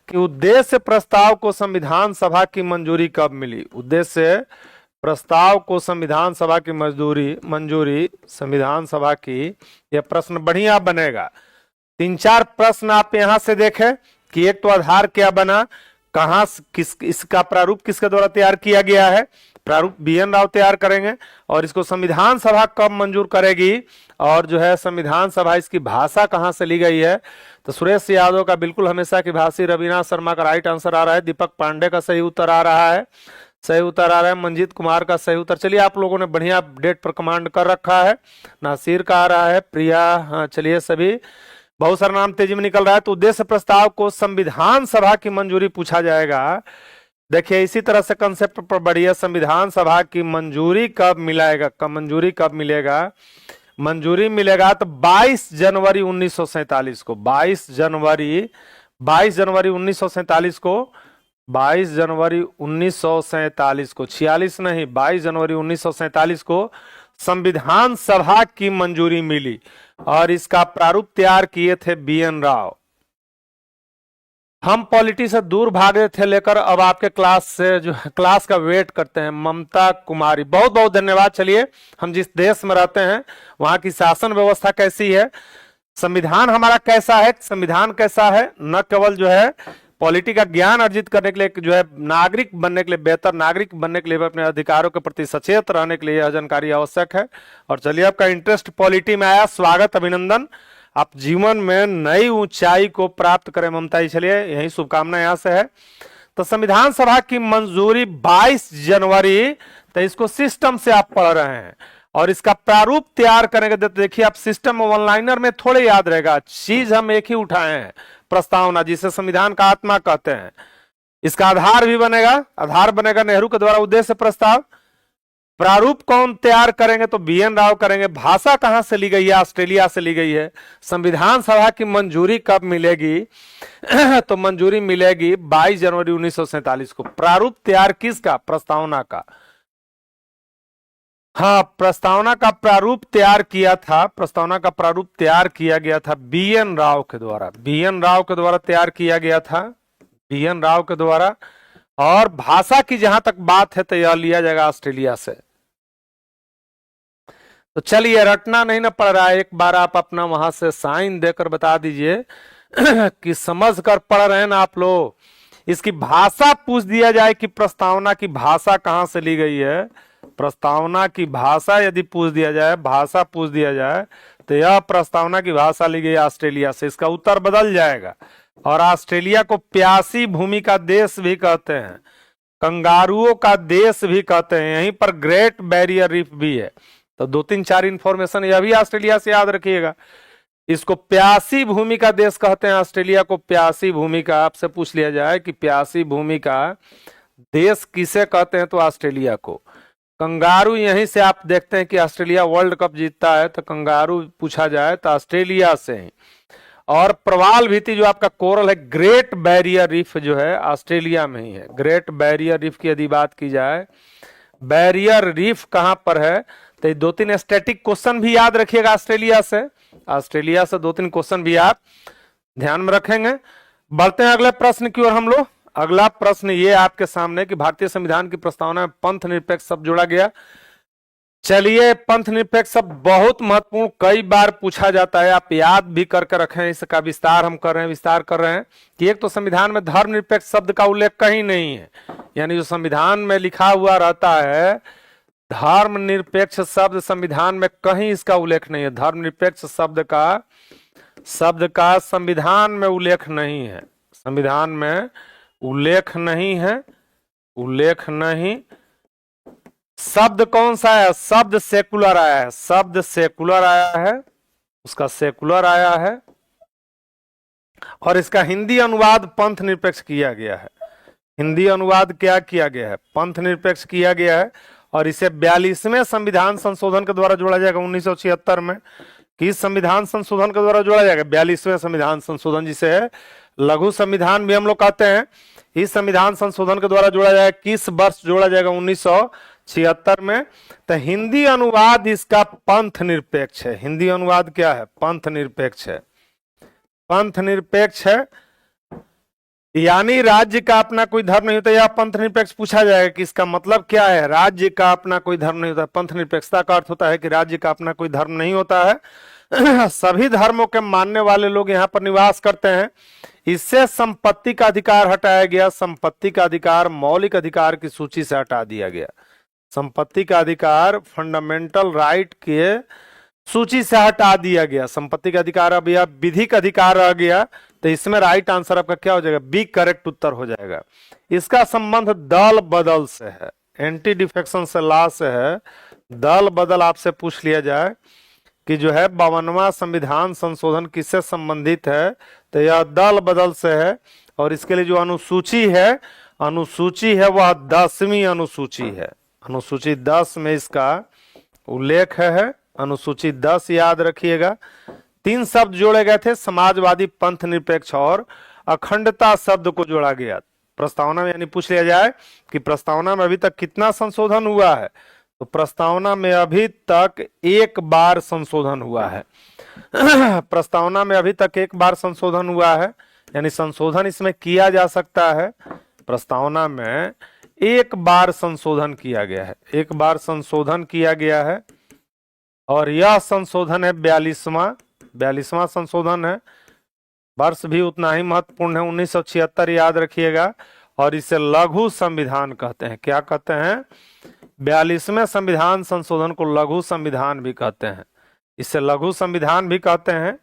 कि उद्देश्य प्रस्ताव को संविधान सभा की मंजूरी कब मिली। उद्देश्य प्रस्ताव को संविधान सभा की मंजूरी संविधान सभा की, यह प्रश्न बढ़िया बनेगा। 3-4 प्रश्न आप यहां से देखें कि एक तो आधार क्या बना, कहां इसका प्रारूप किसके द्वारा तैयार किया गया है, प्रारूप बी.एन. राव तैयार करेंगे, और इसको संविधान सभा कब मंजूर करेगी, और जो है संविधान सभा इसकी भाषा कहां से ली गई है। तो सुरेश यादव का बिल्कुल हमेशा की भाषी, रवीना शर्मा का राइट आंसर आ रहा है, दीपक पांडे का सही उत्तर आ रहा है, सही उत्तर आ रहा है, मंजीत कुमार का सही उत्तर। चलिए आप लोगों ने बढ़िया डेट पर कमांड कर रखा है। नासिर का आ रहा है, प्रिया, हाँ चलिए सभी, बहुत सारा नाम तेजी में निकल रहा है। तो उद्देश्य प्रस्ताव को संविधान सभा की मंजूरी पूछा जाएगा। देखिए इसी तरह से कंसेप्ट पर बढ़िया, संविधान सभा की मंजूरी कब मिलेगा, मंजूरी कब मिलेगा, मंजूरी मिलेगा तो 22 जनवरी 1947 को, 22 जनवरी 1947 को, 22 जनवरी 1947 को, 46 नहीं, 22 जनवरी 1947 को संविधान सभा की मंजूरी मिली, और इसका प्रारूप तैयार किए थे बी.एन. राव। हम पॉलिटी से दूर भाग रहे थे लेकर, अब आपके क्लास से जो क्लास का वेट करते हैं। ममता कुमारी, बहुत बहुत धन्यवाद। चलिए, हम जिस देश में रहते हैं वहां की शासन व्यवस्था कैसी है, संविधान हमारा कैसा है, संविधान कैसा है, न केवल जो है पॉलिटी का ज्ञान अर्जित करने के लिए, जो है नागरिक बनने के लिए, बेहतर नागरिक बनने के लिए, अपने अधिकारों के प्रति सचेत रहने के लिए यह जानकारी आवश्यक है। और चलिए, आपका इंटरेस्ट पॉलिटी में आया, स्वागत, अभिनंदन। आप जीवन में नई ऊंचाई को प्राप्त करें ममता जी। चलिए, यही शुभकामना यहां से है। तो संविधान सभा की मंजूरी 22 जनवरी, तो इसको सिस्टम से आप पढ़ रहे हैं, और इसका प्रारूप तैयार करेंगे। देखिए आप सिस्टम वन लाइनर में थोड़े याद रहेगा, चीज हम एक ही उठाए हैं, प्रस्तावना, जिसे संविधान का आत्मा कहते हैं। इसका आधार भी बनेगा, आधार बनेगा नेहरू के द्वारा उद्देश्य प्रस्ताव। प्रारूप कौन तैयार करेंगे, तो बी.एन. राव करेंगे। भाषा कहां से ली गई है, ऑस्ट्रेलिया से ली गई है। संविधान सभा की मंजूरी कब मिलेगी तो मंजूरी मिलेगी 22 जनवरी 1947 को। प्रारूप तैयार किसका, प्रस्तावना का। हाँ, प्रस्तावना का प्रारूप तैयार किया था, प्रस्तावना का प्रारूप तैयार किया गया था बी.एन. राव के द्वारा, बी.एन. राव के द्वारा तैयार किया गया था, बी.एन. राव के द्वारा। और भाषा की जहां तक बात है तो यह लिया जाएगा ऑस्ट्रेलिया से। तो चलिए, रटना नहीं ना पड़ रहा है, एक बार आप अपना वहां से साइन देकर बता दीजिए कि समझ कर पढ़ रहे हैं ना आप लोग। इसकी भाषा पूछ दिया जाए कि प्रस्तावना की भाषा कहां से ली गई है, प्रस्तावना की भाषा यदि पूछ दिया जाए, भाषा पूछ दिया जाए, तो यह प्रस्तावना की भाषा ली गई ऑस्ट्रेलिया से। इसका उत्तर बदल जाएगा। और ऑस्ट्रेलिया को प्यासी भूमि का देश भी कहते हैं, कंगारुओं का देश भी कहते हैं। यहीं पर ग्रेट बैरियर रीफ भी है। तो 2-3-4 इंफॉर्मेशन यह भी ऑस्ट्रेलिया से याद रखिएगा। इसको प्यासी भूमि का देश कहते हैं, ऑस्ट्रेलिया को प्यासी भूमि का। आपसे पूछ लिया जाए कि प्यासी भूमि का देश किसे कहते हैं, तो ऑस्ट्रेलिया को। कंगारू, यहीं से आप देखते हैं कि ऑस्ट्रेलिया वर्ल्ड कप जीतता है, तो कंगारू पूछा जाए तो ऑस्ट्रेलिया से ही। और प्रवाल भित्ति जो आपका कोरल है, ग्रेट बैरियर रीफ जो है ऑस्ट्रेलिया में ही है। ग्रेट बैरियर रीफ की यदि बात की जाए, बैरियर रीफ कहां पर है, तो 2-3 स्टैटिक क्वेश्चन भी याद रखिएगा ऑस्ट्रेलिया से। ऑस्ट्रेलिया से 2-3 क्वेश्चन भी आप ध्यान में रखेंगे। बढ़ते हैं अगले प्रश्न की ओर हम लोग। अगला प्रश्न ये आपके सामने कि भारतीय संविधान की प्रस्तावना में पंथ निरपेक्ष शब्द जोड़ा गया। चलिए, पंथ निरपेक्ष शब्द बहुत महत्वपूर्ण, कई बार पूछा जाता है, आप याद भी करके रखें। इसका विस्तार हम कर रहे हैं, विस्तार कर रहे हैं कि एक तो संविधान में धर्मनिरपेक्ष शब्द का उल्लेख कहीं नहीं है, यानी जो संविधान में लिखा हुआ रहता है धर्मनिरपेक्ष शब्द संविधान में कहीं इसका उल्लेख नहीं है। धर्मनिरपेक्ष शब्द का संविधान में उल्लेख नहीं है। संविधान में उल्लेख नहीं है, उल्लेख नहीं। शब्द कौन सा है? शब्द सेकुलर आया है, शब्द सेकुलर आया है, उसका सेकुलर आया है। और इसका हिंदी अनुवाद पंथ निरपेक्ष किया गया है। हिंदी अनुवाद क्या किया गया है? पंथ निरपेक्ष किया गया है। और इसे 42वें संविधान संशोधन के द्वारा जोड़ा जाएगा 1976 में। किस संविधान संशोधन के द्वारा जोड़ा जाएगा? 42वें संविधान संशोधन, जिसे लघु संविधान भी हम लोग कहते हैं। इस संविधान संशोधन के द्वारा जोड़ा जाएगा। किस वर्ष जोड़ा जाएगा? 1976 में। तो हिंदी अनुवाद इसका पंथ निरपेक्ष है। हिंदी अनुवाद क्या है? पंथ निरपेक्ष है। पंथ निरपेक्ष है, यानी राज्य का अपना कोई धर्म नहीं होता। यह पंथ निरपेक्ष पूछा जाएगा कि इसका मतलब क्या है? राज्य का अपना कोई धर्म नहीं होता। पंथ निरपेक्षता का अर्थ होता है कि राज्य का अपना कोई धर्म नहीं होता है। सभी धर्मों के मानने वाले लोग यहाँ पर निवास करते हैं। इससे संपत्ति का अधिकार हटाया गया। संपत्ति का अधिकार मौलिक अधिकार की सूची से हटा दिया गया। संपत्ति का अधिकार फंडामेंटल राइट के सूची से हटा दिया गया। संपत्ति का अधिकार अब यह विधिक अधिकार रह गया। तो इसमें राइट आंसर आपका क्या हो जाएगा? बी करेक्ट उत्तर हो जाएगा। इसका संबंध दल बदल से है, एंटी डिफेक्शन से लॉ से है। दल बदल आपसे पूछ लिया जाए कि जो है 52वां संविधान संशोधन किससे संबंधित है, तो यह दल बदल से है। और इसके लिए जो अनुसूची है वह 10वीं अनुसूची है। अनुसूची 10 में इसका उल्लेख है। अनुसूची 10 याद रखिएगा। 3 शब्द जोड़े गए थे, समाजवादी, पंथ निरपेक्ष और अखंडता शब्द को जोड़ा गया प्रस्तावना में। यानी पूछ लिया जाए कि प्रस्तावना में अभी तक कितना संशोधन हुआ है, तो प्रस्तावना में अभी तक 1 बार संशोधन हुआ है। प्रस्तावना में अभी तक 1 बार संशोधन हुआ है, यानी संशोधन इसमें किया जा सकता है। प्रस्तावना में 1 बार संशोधन किया गया है, 1 बार संशोधन किया गया है। और यह संशोधन है 42वां संशोधन है। वर्ष भी उतना ही महत्वपूर्ण है, 1976 याद रखिएगा। और इसे लघु संविधान कहते हैं। क्या कहते हैं? 42वें संविधान संशोधन को लघु संविधान भी कहते हैं। इसे लघु संविधान भी कहते हैं।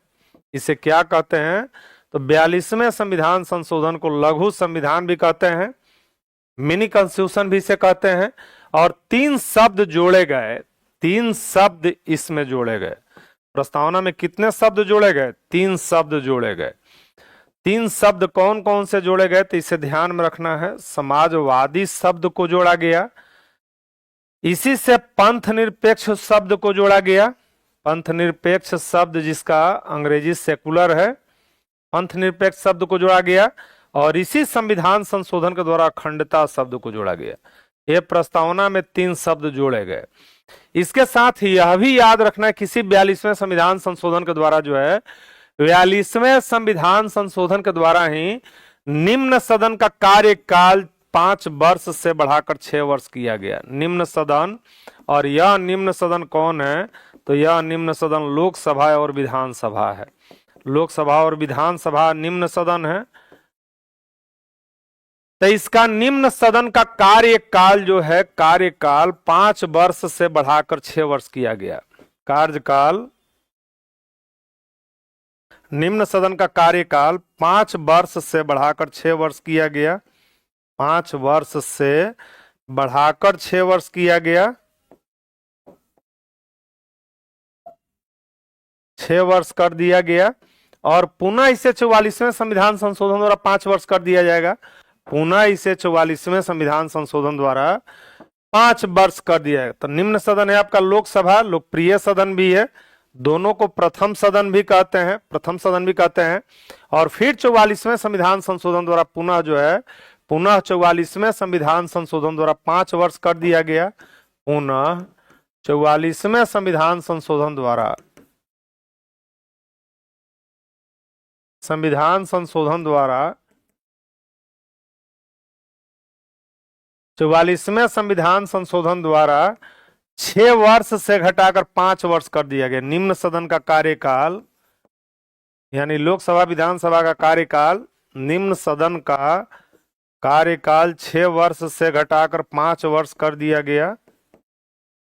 इसे क्या कहते हैं? तो 42वें संविधान संशोधन को लघु संविधान भी कहते हैं, मिनी कॉन्स्टिट्यूशन भी इसे कहते हैं। और 3 शब्द जोड़े गए, 3 शब्द इसमें जोड़े गए। प्रस्तावना में कितने शब्द जोड़े गए? 3 शब्द जोड़े गए। 3 शब्द कौन कौन से जोड़े गए, तो इसे ध्यान में रखना है। समाजवादी शब्द को जोड़ा गया, इसी से पंथ निरपेक्ष शब्द को जोड़ा गया। पंथ निरपेक्ष शब्द जिसका अंग्रेजी सेकुलर है, पंथ निरपेक्ष शब्द को जोड़ा गया। और इसी संविधान संशोधन के द्वारा अखंडता शब्द को जोड़ा गया। यह प्रस्तावना में 3 शब्द जोड़े गए। इसके साथ ही यह भी याद रखना है, किसी 42वें संविधान संशोधन के द्वारा जो है, 42वें संविधान संशोधन के द्वारा ही निम्न सदन का कार्यकाल 5 वर्ष से बढ़ाकर 6 वर्ष किया गया। निम्न सदन, और यह निम्न सदन कौन है? तो यह निम्न सदन लोकसभा और विधानसभा है। लोकसभा और विधानसभा निम्न सदन है। तो इसका निम्न सदन का कार्यकाल जो है, कार्यकाल 5 वर्ष से बढ़ाकर 6 वर्ष किया गया। कार्यकाल, निम्न सदन का कार्यकाल 5 वर्ष से बढ़ाकर 6 वर्ष किया गया। 5 वर्ष से बढ़ाकर 6 वर्ष किया गया। 6 वर्ष कर दिया गया। और पुनः इसे 44वें संविधान संशोधन द्वारा 5 वर्ष कर दिया जाएगा। पुनः इसे 44वें संविधान संशोधन द्वारा 5 वर्ष कर दिया है। तो निम्न सदन है आपका लोकसभा, लोकप्रिय सदन भी है। दोनों को प्रथम सदन भी कहते हैं, प्रथम सदन भी कहते हैं। और फिर 44वें संविधान संशोधन द्वारा पुनः जो है, पुनः 44वें संविधान संशोधन द्वारा 5 वर्ष कर दिया गया। पुनः 44वें संविधान संशोधन द्वारा, संविधान संशोधन द्वारा 44वें संविधान संशोधन द्वारा 6 वर्ष से घटाकर 5 वर्ष कर दिया गया। निम्न सदन का कार्यकाल, यानी लोकसभा विधानसभा का कार्यकाल, निम्न सदन का कार्यकाल 6 वर्ष से घटाकर 5 वर्ष कर दिया गया।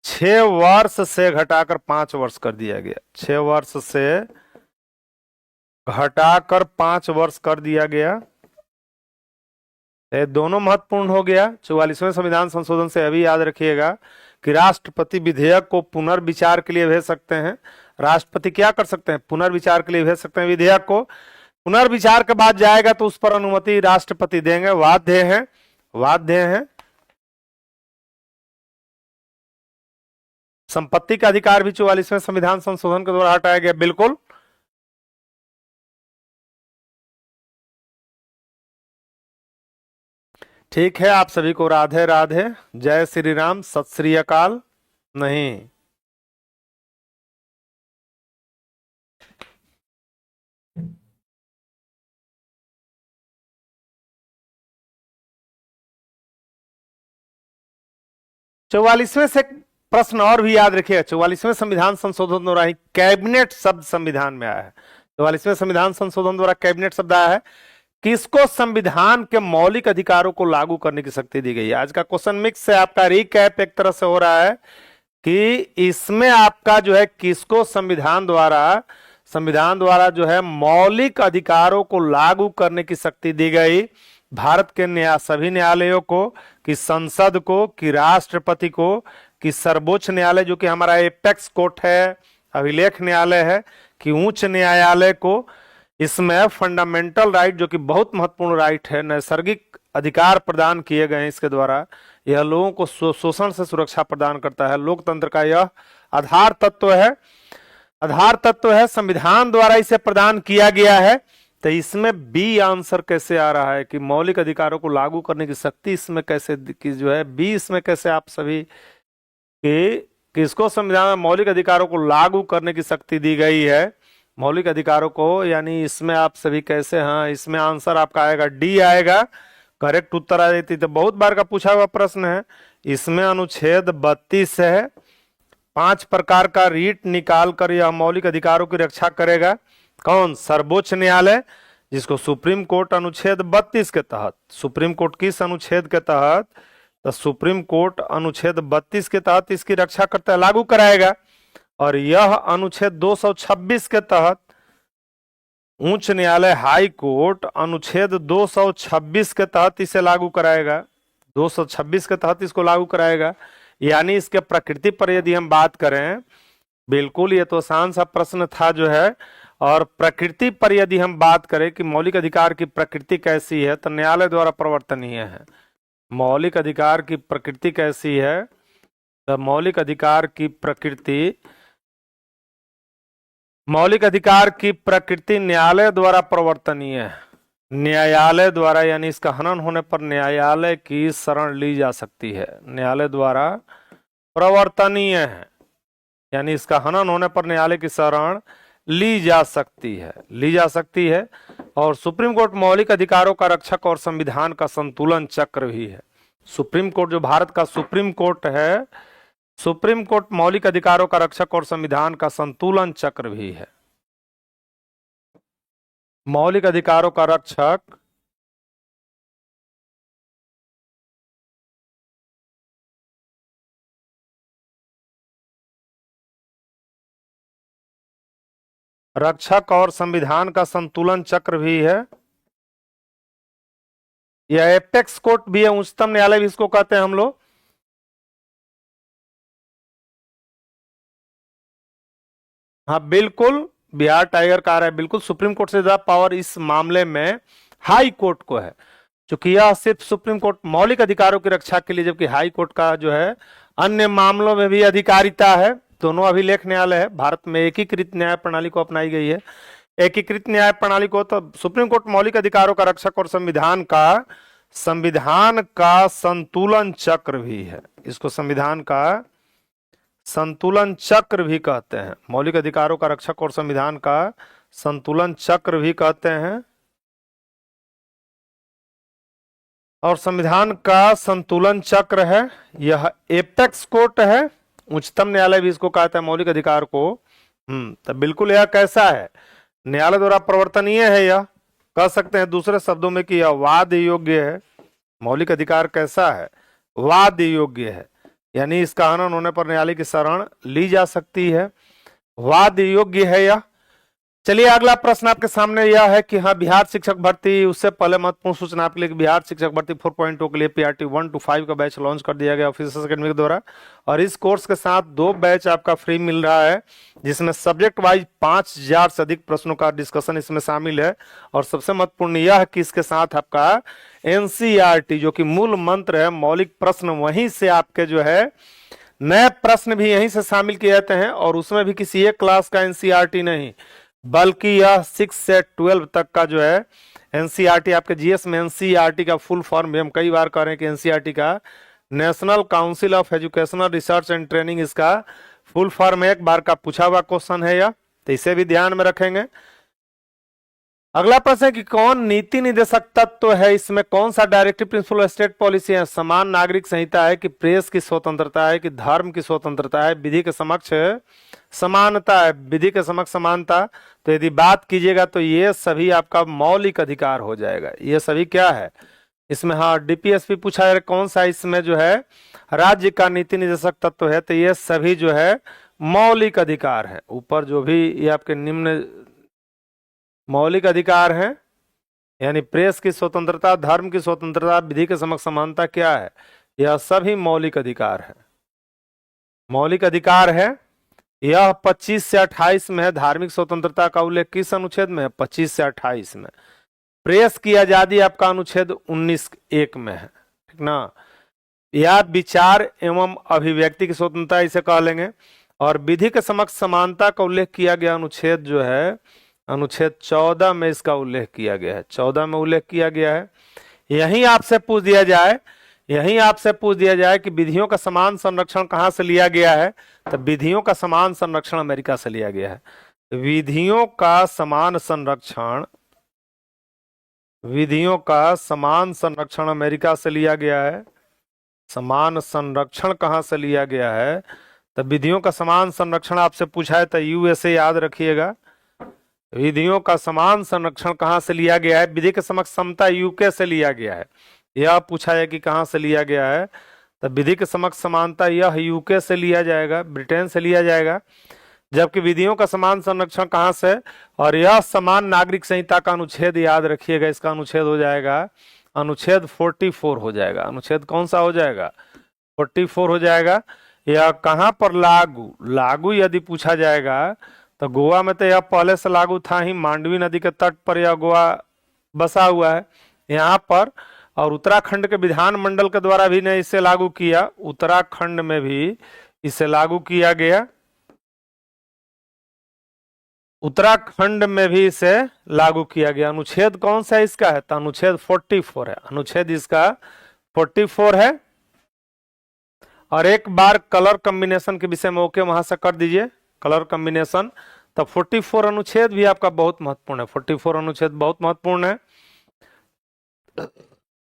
6 वर्ष से घटाकर 5 वर्ष कर दिया गया। 6 वर्ष से घटाकर 5 वर्ष कर दिया गया। ये दोनों महत्वपूर्ण हो गया। 44वें संविधान संशोधन से अभी याद रखिएगा कि राष्ट्रपति विधेयक को पुनर्विचार के लिए भेज सकते हैं। राष्ट्रपति क्या कर सकते हैं? पुनर्विचार के लिए भेज सकते हैं विधेयक को। पुनर्विचार के बाद जाएगा तो उस पर अनुमति राष्ट्रपति देंगे, बाध्य हैं, बाध्य हैं। संपत्ति का अधिकार भी 44वें संविधान संशोधन के द्वारा हटाया गया, बिल्कुल। ठीक है, आप सभी को राधे राधे, जय श्री राम, सत श्री अकाल। नहीं, चौवालीसवें से प्रश्न और भी याद रखिएगा। 44वें संविधान संशोधन द्वारा ही कैबिनेट शब्द संविधान में आया है। 44वें संविधान संशोधन द्वारा कैबिनेट शब्द आया है। किसको संविधान के मौलिक अधिकारों को लागू करने की शक्ति दी गई है? आज का क्वेश्चन मिक्स से आपका रिकैप एक तरह से हो रहा है कि इसमें आपका जो है किसको संविधान द्वारा जो है मौलिक अधिकारों को लागू करने की शक्ति दी गई। भारत के सभी न्यायालयों को, कि संसद को, कि राष्ट्रपति को, कि सर्वोच्च न्यायालय जो कि हमारा एपेक्स कोर्ट है, अभिलेख न्यायालय है, कि उच्च न्यायालय को इसमें फंडामेंटल राइट जो कि बहुत महत्वपूर्ण राइट है, नैसर्गिक अधिकार प्रदान किए गए हैं इसके द्वारा। यह लोगों को शोषण से सुरक्षा प्रदान करता है। लोकतंत्र का यह आधार तत्व है, संविधान द्वारा इसे प्रदान किया गया है। तो इसमें बी आंसर कैसे आ रहा है कि मौलिक अधिकारों को लागू करने की शक्ति इसमें कैसे, कि जो है बी इसमें कैसे आप सभी कि किसको संविधान में मौलिक अधिकारों को लागू करने की शक्ति दी गई है, मौलिक अधिकारों को, यानी इसमें आप सभी कैसे, हाँ इसमें आंसर आपका आएगा डी आएगा, करेक्ट उत्तर आ जाती। तो बहुत बार का पूछा हुआ प्रश्न है। इसमें अनुच्छेद 32 है, 5 प्रकार का रीट निकाल कर यह मौलिक अधिकारों की रक्षा करेगा। कौन? सर्वोच्च न्यायालय, जिसको सुप्रीम कोर्ट अनुच्छेद 32 के तहत, सुप्रीम कोर्ट किस अनुच्छेद के तहत? तो सुप्रीम कोर्ट अनुच्छेद 32 के तहत इसकी रक्षा करता है, लागू कराएगा। और यह अनुच्छेद 226 के तहत उच्च न्यायालय हाई कोर्ट अनुच्छेद 226 के तहत इसे लागू कराएगा, 226 के तहत इसको लागू कराएगा। यानी इसके प्रकृति पर यदि हम बात करें, बिल्कुल ये तो आसान सा प्रश्न था जो है, और प्रकृति पर यदि हम बात करें कि मौलिक अधिकार की प्रकृति कैसी है, तो न्यायालय द्वारा प्रवर्तनीय है। मौलिक अधिकार की प्रकृति कैसी है? तो मौलिक अधिकार की प्रकृति न्यायालय द्वारा प्रवर्तनीय है। न्यायालय द्वारा, यानी इसका हनन होने पर न्यायालय की शरण ली जा सकती है, न्यायालय द्वारा प्रवर्तनीय है, यानी इसका हनन होने पर न्यायालय की शरण ली जा सकती है। और सुप्रीम कोर्ट मौलिक अधिकारों का रक्षक और संविधान का संतुलन चक्र भी है। सुप्रीम कोर्ट जो भारत का सुप्रीम कोर्ट है, सुप्रीम कोर्ट मौलिक अधिकारों का रक्षक और संविधान का संतुलन चक्र भी है। मौलिक अधिकारों का रक्षक और संविधान का संतुलन चक्र भी है। यह एपेक्स कोर्ट भी है, उच्चतम न्यायालय भी इसको कहते हैं हम लोग। हाँ बिल्कुल, बिहार टाइगर का रहा है, बिल्कुल सुप्रीम कोर्ट से ज्यादा पावर इस मामले में हाई कोर्ट को है, क्योंकि यह सिर्फ सुप्रीम कोर्ट मौलिक अधिकारों की रक्षा के लिए, जबकि हाई कोर्ट का जो है अन्य मामलों में भी अधिकारिता है। दोनों अभिलेख न्यायालय है। भारत में एकीकृत न्याय प्रणाली को अपनाई गई है, एकीकृत न्याय प्रणाली को। तो सुप्रीम कोर्ट मौलिक अधिकारों का रक्षक और संविधान का संतुलन चक्र भी है। इसको संविधान का संतुलन चक्र भी कहते हैं, मौलिक अधिकारों का रक्षक और संविधान का संतुलन चक्र भी कहते हैं। और संविधान का संतुलन चक्र है, यह एपेक्स कोर्ट है, उच्चतम न्यायालय भी इसको कहता है मौलिक अधिकार को। तो बिल्कुल यह कैसा है? न्यायालय द्वारा प्रवर्तनीय है। यह कह सकते हैं दूसरे शब्दों में कि यह वाद योग्य है। मौलिक अधिकार कैसा है? वाद योग्य है, यानी इसका हनन होने पर न्यायालय की शरण ली जा सकती है। वाद योग्य है यह। चलिए अगला प्रश्न आपके सामने यह है कि हाँ, बिहार शिक्षक भर्ती, उससे पहले महत्वपूर्ण सूचना आपके लिए, बिहार शिक्षक भर्ती 4.0 के लिए पीआरटी 1 to 5 का बैच लॉन्च कर दिया गया ऑफिसर्स अकेडमी के द्वारा, और इस कोर्स के साथ 2 बैच आपका फ्री मिल रहा है, जिसमें सब्जेक्ट वाइज 5000 से अधिक प्रश्नों का डिस्कशन इसमें शामिल है। और सबसे महत्वपूर्ण यह कि इसके साथ आपका एनसीईआरटी, जो कि मूल मंत्र है, मौलिक प्रश्न वहीं से आपके जो है नए प्रश्न भी यहीं से शामिल किए जाते हैं, और उसमें भी किसी एक क्लास का एनसीईआरटी नहीं, बल्कि यह 6 से 12 तक का जो है एनसीईआरटी। आपके जीएस में एनसीईआरटी का फुल फॉर्म भी हम कई बार कह रहे हैं कि एनसीईआरटी का national council of educational research and training इसका फुल फॉर्म एक बार का पूछा हुआ क्वेश्चन है यह, तो इसे भी ध्यान में रखेंगे। अगला प्रश्न है कि कौन नीति निदेशक तत्व है, इसमें कौन सा डायरेक्टिव प्रिंसिपल स्टेट पॉलिसी है? समान नागरिक संहिता है कि प्रेस की स्वतंत्रता है कि धर्म की स्वतंत्रता है, विधि के समक्ष समानता है, विधि के समक्ष समानता। तो यदि बात कीजिएगा तो ये सभी आपका मौलिक अधिकार हो जाएगा। ये सभी क्या है इसमें? हाँ, डीपीएसपी पूछा है कौन सा इसमें जो है राज्य का नीति निदेशक तत्व है, तो ये सभी जो है मौलिक अधिकार है। ऊपर जो भी ये आपके निम्न मौलिक अधिकार हैं, यानी प्रेस की स्वतंत्रता, धर्म की स्वतंत्रता, विधि के समक्ष समानता, क्या है? यह सभी मौलिक अधिकार है। मौलिक अधिकार है। यह 25 से 28 में है। धार्मिक स्वतंत्रता का उल्लेख किस अनुच्छेद में है? 25 से 28 में। प्रेस की आजादी आपका अनुच्छेद 19(1) में है, ठीक ना। या विचार एवं अभिव्यक्ति की स्वतंत्रता इसे कह लेंगे। और विधि के समक्ष समानता का उल्लेख किया गया अनुच्छेद जो है अनुच्छेद 14 में इसका उल्लेख किया गया है। 14 में उल्लेख किया गया है। यहीं आपसे पूछ दिया जाए कि विधियों का समान संरक्षण कहां से लिया गया है, तो विधियों का समान संरक्षण अमेरिका से लिया गया है। विधियों का समान संरक्षण अमेरिका से लिया गया है। समान संरक्षण कहां से लिया गया है? तो विधियों का समान संरक्षण आपसे पूछा है तो यूएसए याद रखिएगा। विधियों का समान संरक्षण कहां से लिया गया है? विधि के समक्ष समता यूके से लिया गया है। यह पूछा है कि कहां से लिया गया है, तो विधि के समक्ष समानता यह यूके से लिया जाएगा, ब्रिटेन से लिया जाएगा। जबकि विधियों का समान संरक्षण कहां से? और यह समान नागरिक संहिता का अनुच्छेद याद रखिएगा, इसका अनुच्छेद हो जाएगा अनुच्छेद 44 हो जाएगा। अनुच्छेद कौन सा हो जाएगा? 44 हो जाएगा। यह कहां पर लागू यदि पूछा जाएगा तो गोवा में तो यह पहले से लागू था ही, मांडवी नदी के तट पर यह गोवा बसा हुआ है यहाँ पर। और उत्तराखंड के विधानमंडल के द्वारा भी ने इसे लागू किया, उत्तराखंड में भी इसे लागू किया गया, उत्तराखंड में भी इसे लागू किया गया। अनुच्छेद कौन सा इसका है? तो अनुच्छेद 44 है। अनुच्छेद इसका 44 है। और एक बार कलर कॉम्बिनेशन के विषय में ओके वहां से कर दीजिए, कलर कॉम्बिनेशन। तो 44 अनुच्छेद भी आपका बहुत महत्वपूर्ण है। 44 अनुच्छेद बहुत महत्वपूर्ण है।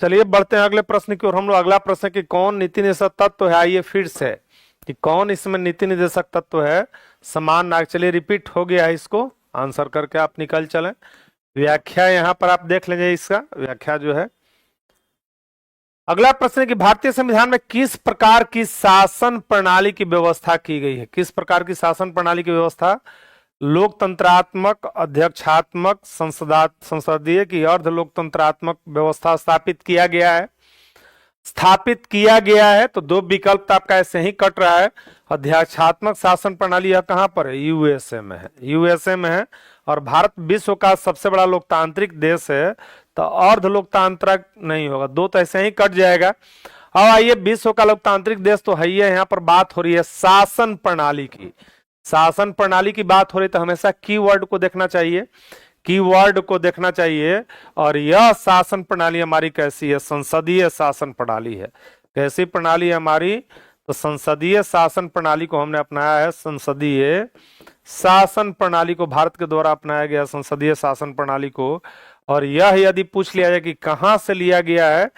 चलिए बढ़ते हैं अगले प्रश्न की ओर। हम लोग अगला प्रश्न कि कौन नीति निदेशक तत्व है? आइए फिर से कि कौन इसमें नीति निदेशक तत्व है? समान नागरिक। चलिए रिपीट हो गया है, इसको आंसर करके आप निकल चलें। व्याख्या यहां पर आप देख लीजिए, इसका व्याख्या जो है। अगला प्रश्न है कि भारतीय संविधान में किस प्रकार की शासन प्रणाली की व्यवस्था की गई है? किस प्रकार की शासन प्रणाली की व्यवस्था? लोकतंत्रात्मक, अध्यक्षात्मक, संसदीय की अर्ध लोकतंत्रात्मक व्यवस्था स्थापित किया गया है। तो 2 विकल्प तो आपका ऐसे ही कट रहा है। अध्यक्षात्मक शासन प्रणाली यह कहां पर है? यूएसए में है। और भारत विश्व का सबसे बड़ा लोकतांत्रिक देश है, तो अर्ध लोकतांत्रिक नहीं होगा, 2 तो ऐसे ही कट जाएगा। अब आइए, विश्व का लोकतांत्रिक देश तो है ही है। यहाँ पर बात हो रही है शासन प्रणाली की। शासन प्रणाली की बात हो रही तो हमेशा कीवर्ड को देखना चाहिए। और यह शासन प्रणाली हमारी कैसी है? संसदीय शासन प्रणाली है। कैसी प्रणाली है हमारी? तो संसदीय शासन प्रणाली को हमने अपनाया है। संसदीय शासन प्रणाली को भारत के द्वारा अपनाया गया, संसदीय शासन प्रणाली को। और यह यदि पूछ लिया जाए कि कहां से लिया गया है,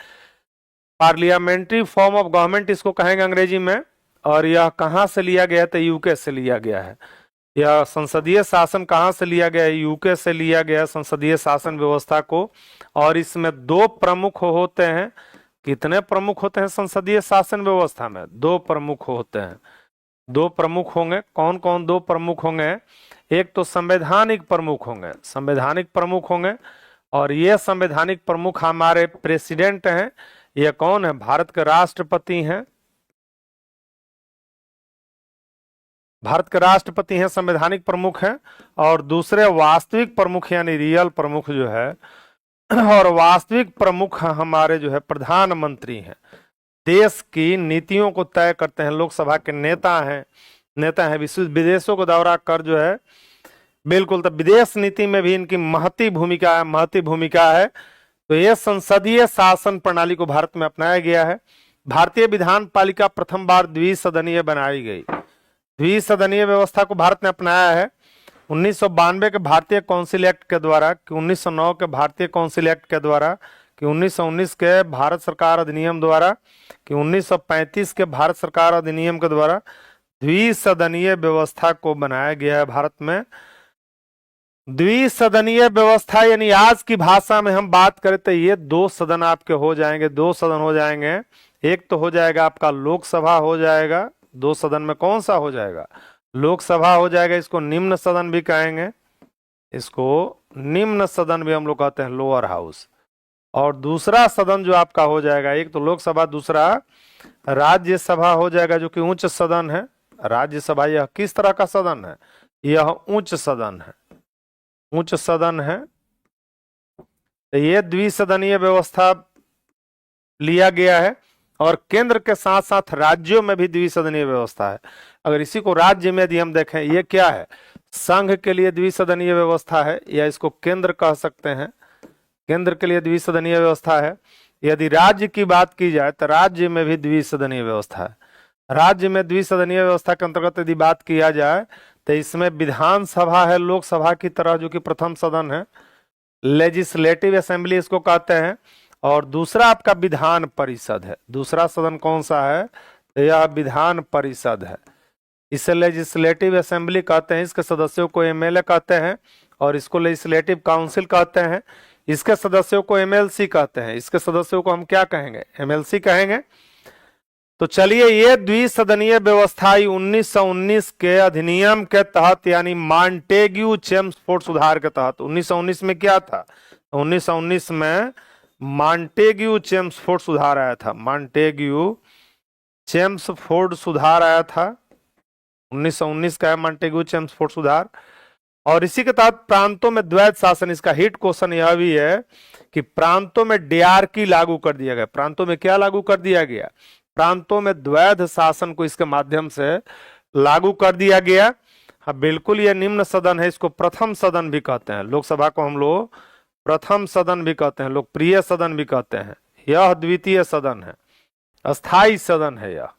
पार्लियामेंट्री फॉर्म ऑफ गवर्नमेंट इसको कहेंगे अंग्रेजी में। और यह कहां से लिया गया है? तो यूके से लिया गया है। यह संसदीय शासन कहां से लिया गया है? यूके से लिया गया संसदीय शासन व्यवस्था को। और इसमें 2 प्रमुख होते हैं, कितने प्रमुख होते हैं संसदीय शासन व्यवस्था में? 2 प्रमुख होते हैं। 2 प्रमुख होंगे। कौन कौन 2 प्रमुख होंगे? एक तो संवैधानिक प्रमुख होंगे, संवैधानिक प्रमुख होंगे, और ये संवैधानिक प्रमुख हमारे प्रेसिडेंट हैं। ये कौन है? भारत के राष्ट्रपति हैं। भारत के राष्ट्रपति हैं, संवैधानिक प्रमुख हैं। और दूसरे वास्तविक प्रमुख यानी रियल प्रमुख जो है और वास्तविक प्रमुख हमारे जो है प्रधानमंत्री हैं। देश की नीतियों को तय करते हैं, लोकसभा के नेता हैं। विदेशों को दौरा कर जो है बिल्कुल, तो विदेश नीति में भी इनकी महती भूमिका है। तो ये संसदीय शासन प्रणाली को भारत में अपनाया गया है। भारतीय विधान पालिका प्रथम बार द्विसदनीय बनाई गई। द्विसदनीय व्यवस्था को भारत ने अपनाया है 1992 के भारतीय काउंसिल एक्ट के द्वारा, कि 1909 के भारतीय काउंसिल एक्ट के द्वारा, कि 1919 के भारत सरकार अधिनियम द्वारा, कि 1935 के भारत सरकार अधिनियम के द्वारा द्विसदनीय व्यवस्था को बनाया गया है भारत में। द्विसदनीय व्यवस्था यानी आज की भाषा में हम बात करें तो ये 2 सदन आपके हो जाएंगे, 2 सदन हो जाएंगे। एक तो हो जाएगा आपका लोकसभा हो जाएगा, 2 सदन में कौन सा हो जाएगा? लोकसभा हो जाएगा। इसको निम्न सदन भी कहेंगे, इसको निम्न सदन भी हम लोग कहते हैं, लोअर हाउस। और दूसरा सदन जो आपका हो जाएगा, एक तो लोकसभा, दूसरा राज्यसभा हो जाएगा, जो कि उच्च सदन है। राज्यसभा यह किस तरह का सदन है? यह उच्च सदन है, उच्च सदन है। तो ये द्विसदनीय व्यवस्था लिया गया है। और केंद्र के साथ साथ राज्यों में भी द्विसदनीय व्यवस्था है। अगर इसी को राज्य में यदि हम देखें, ये क्या है? संघ के लिए द्विसदनीय व्यवस्था है, या इसको केंद्र कह सकते हैं। केंद्र के लिए द्विसदनीय व्यवस्था है। यदि राज्य की बात की जाए तो राज्य में भी द्विसदनीय व्यवस्था है। राज्य में द्विसदनीय व्यवस्था के अंतर्गत यदि बात किया जाए तो इसमें विधानसभा है लोकसभा की तरह, जो कि प्रथम सदन है, लेजिस्लेटिव असेंबली इसको कहते हैं। और दूसरा आपका विधान परिषद है। दूसरा सदन कौन सा है? तो यह विधान परिषद है। इसे लेजिस्लेटिव असेंबली कहते हैं। इसके सदस्यों को एमएलए कहते हैं, और इसको लेजिस्लेटिव काउंसिल कहते हैं। इसके सदस्यों को एमएलसी कहते हैं। इसके सदस्यों को हम क्या कहेंगे? एमएलसी कहेंगे। तो चलिए, ये द्विसदनीय व्यवस्था 1919 के अधिनियम के तहत, यानी मॉन्टेग्यू चेम्सफोर्ड सुधार के तहत। 1919 में क्या था? 1919 में मॉन्टेग्यू चेम्सफोर्ड सुधार आया था। मॉन्टेग्यू चेम्सफोर्ड सुधार आया था, 1919 का है मॉन्टेग्यू चेम्सफोर्ड सुधार। और इसी के तहत प्रांतों में द्वैध शासन, इसका हिट क्वेश्चन यह भी है कि प्रांतों में डीआरकी लागू कर दिया गया। प्रांतों में क्या लागू कर दिया गया? प्रांतों में द्वैध शासन को इसके माध्यम से लागू कर दिया गया। हाँ बिल्कुल, यह निम्न सदन है, इसको प्रथम सदन भी कहते हैं। लोकसभा को हम लोग प्रथम सदन भी कहते हैं, लोकप्रिय सदन भी कहते हैं। यह द्वितीय सदन है, अस्थाई सदन है। यह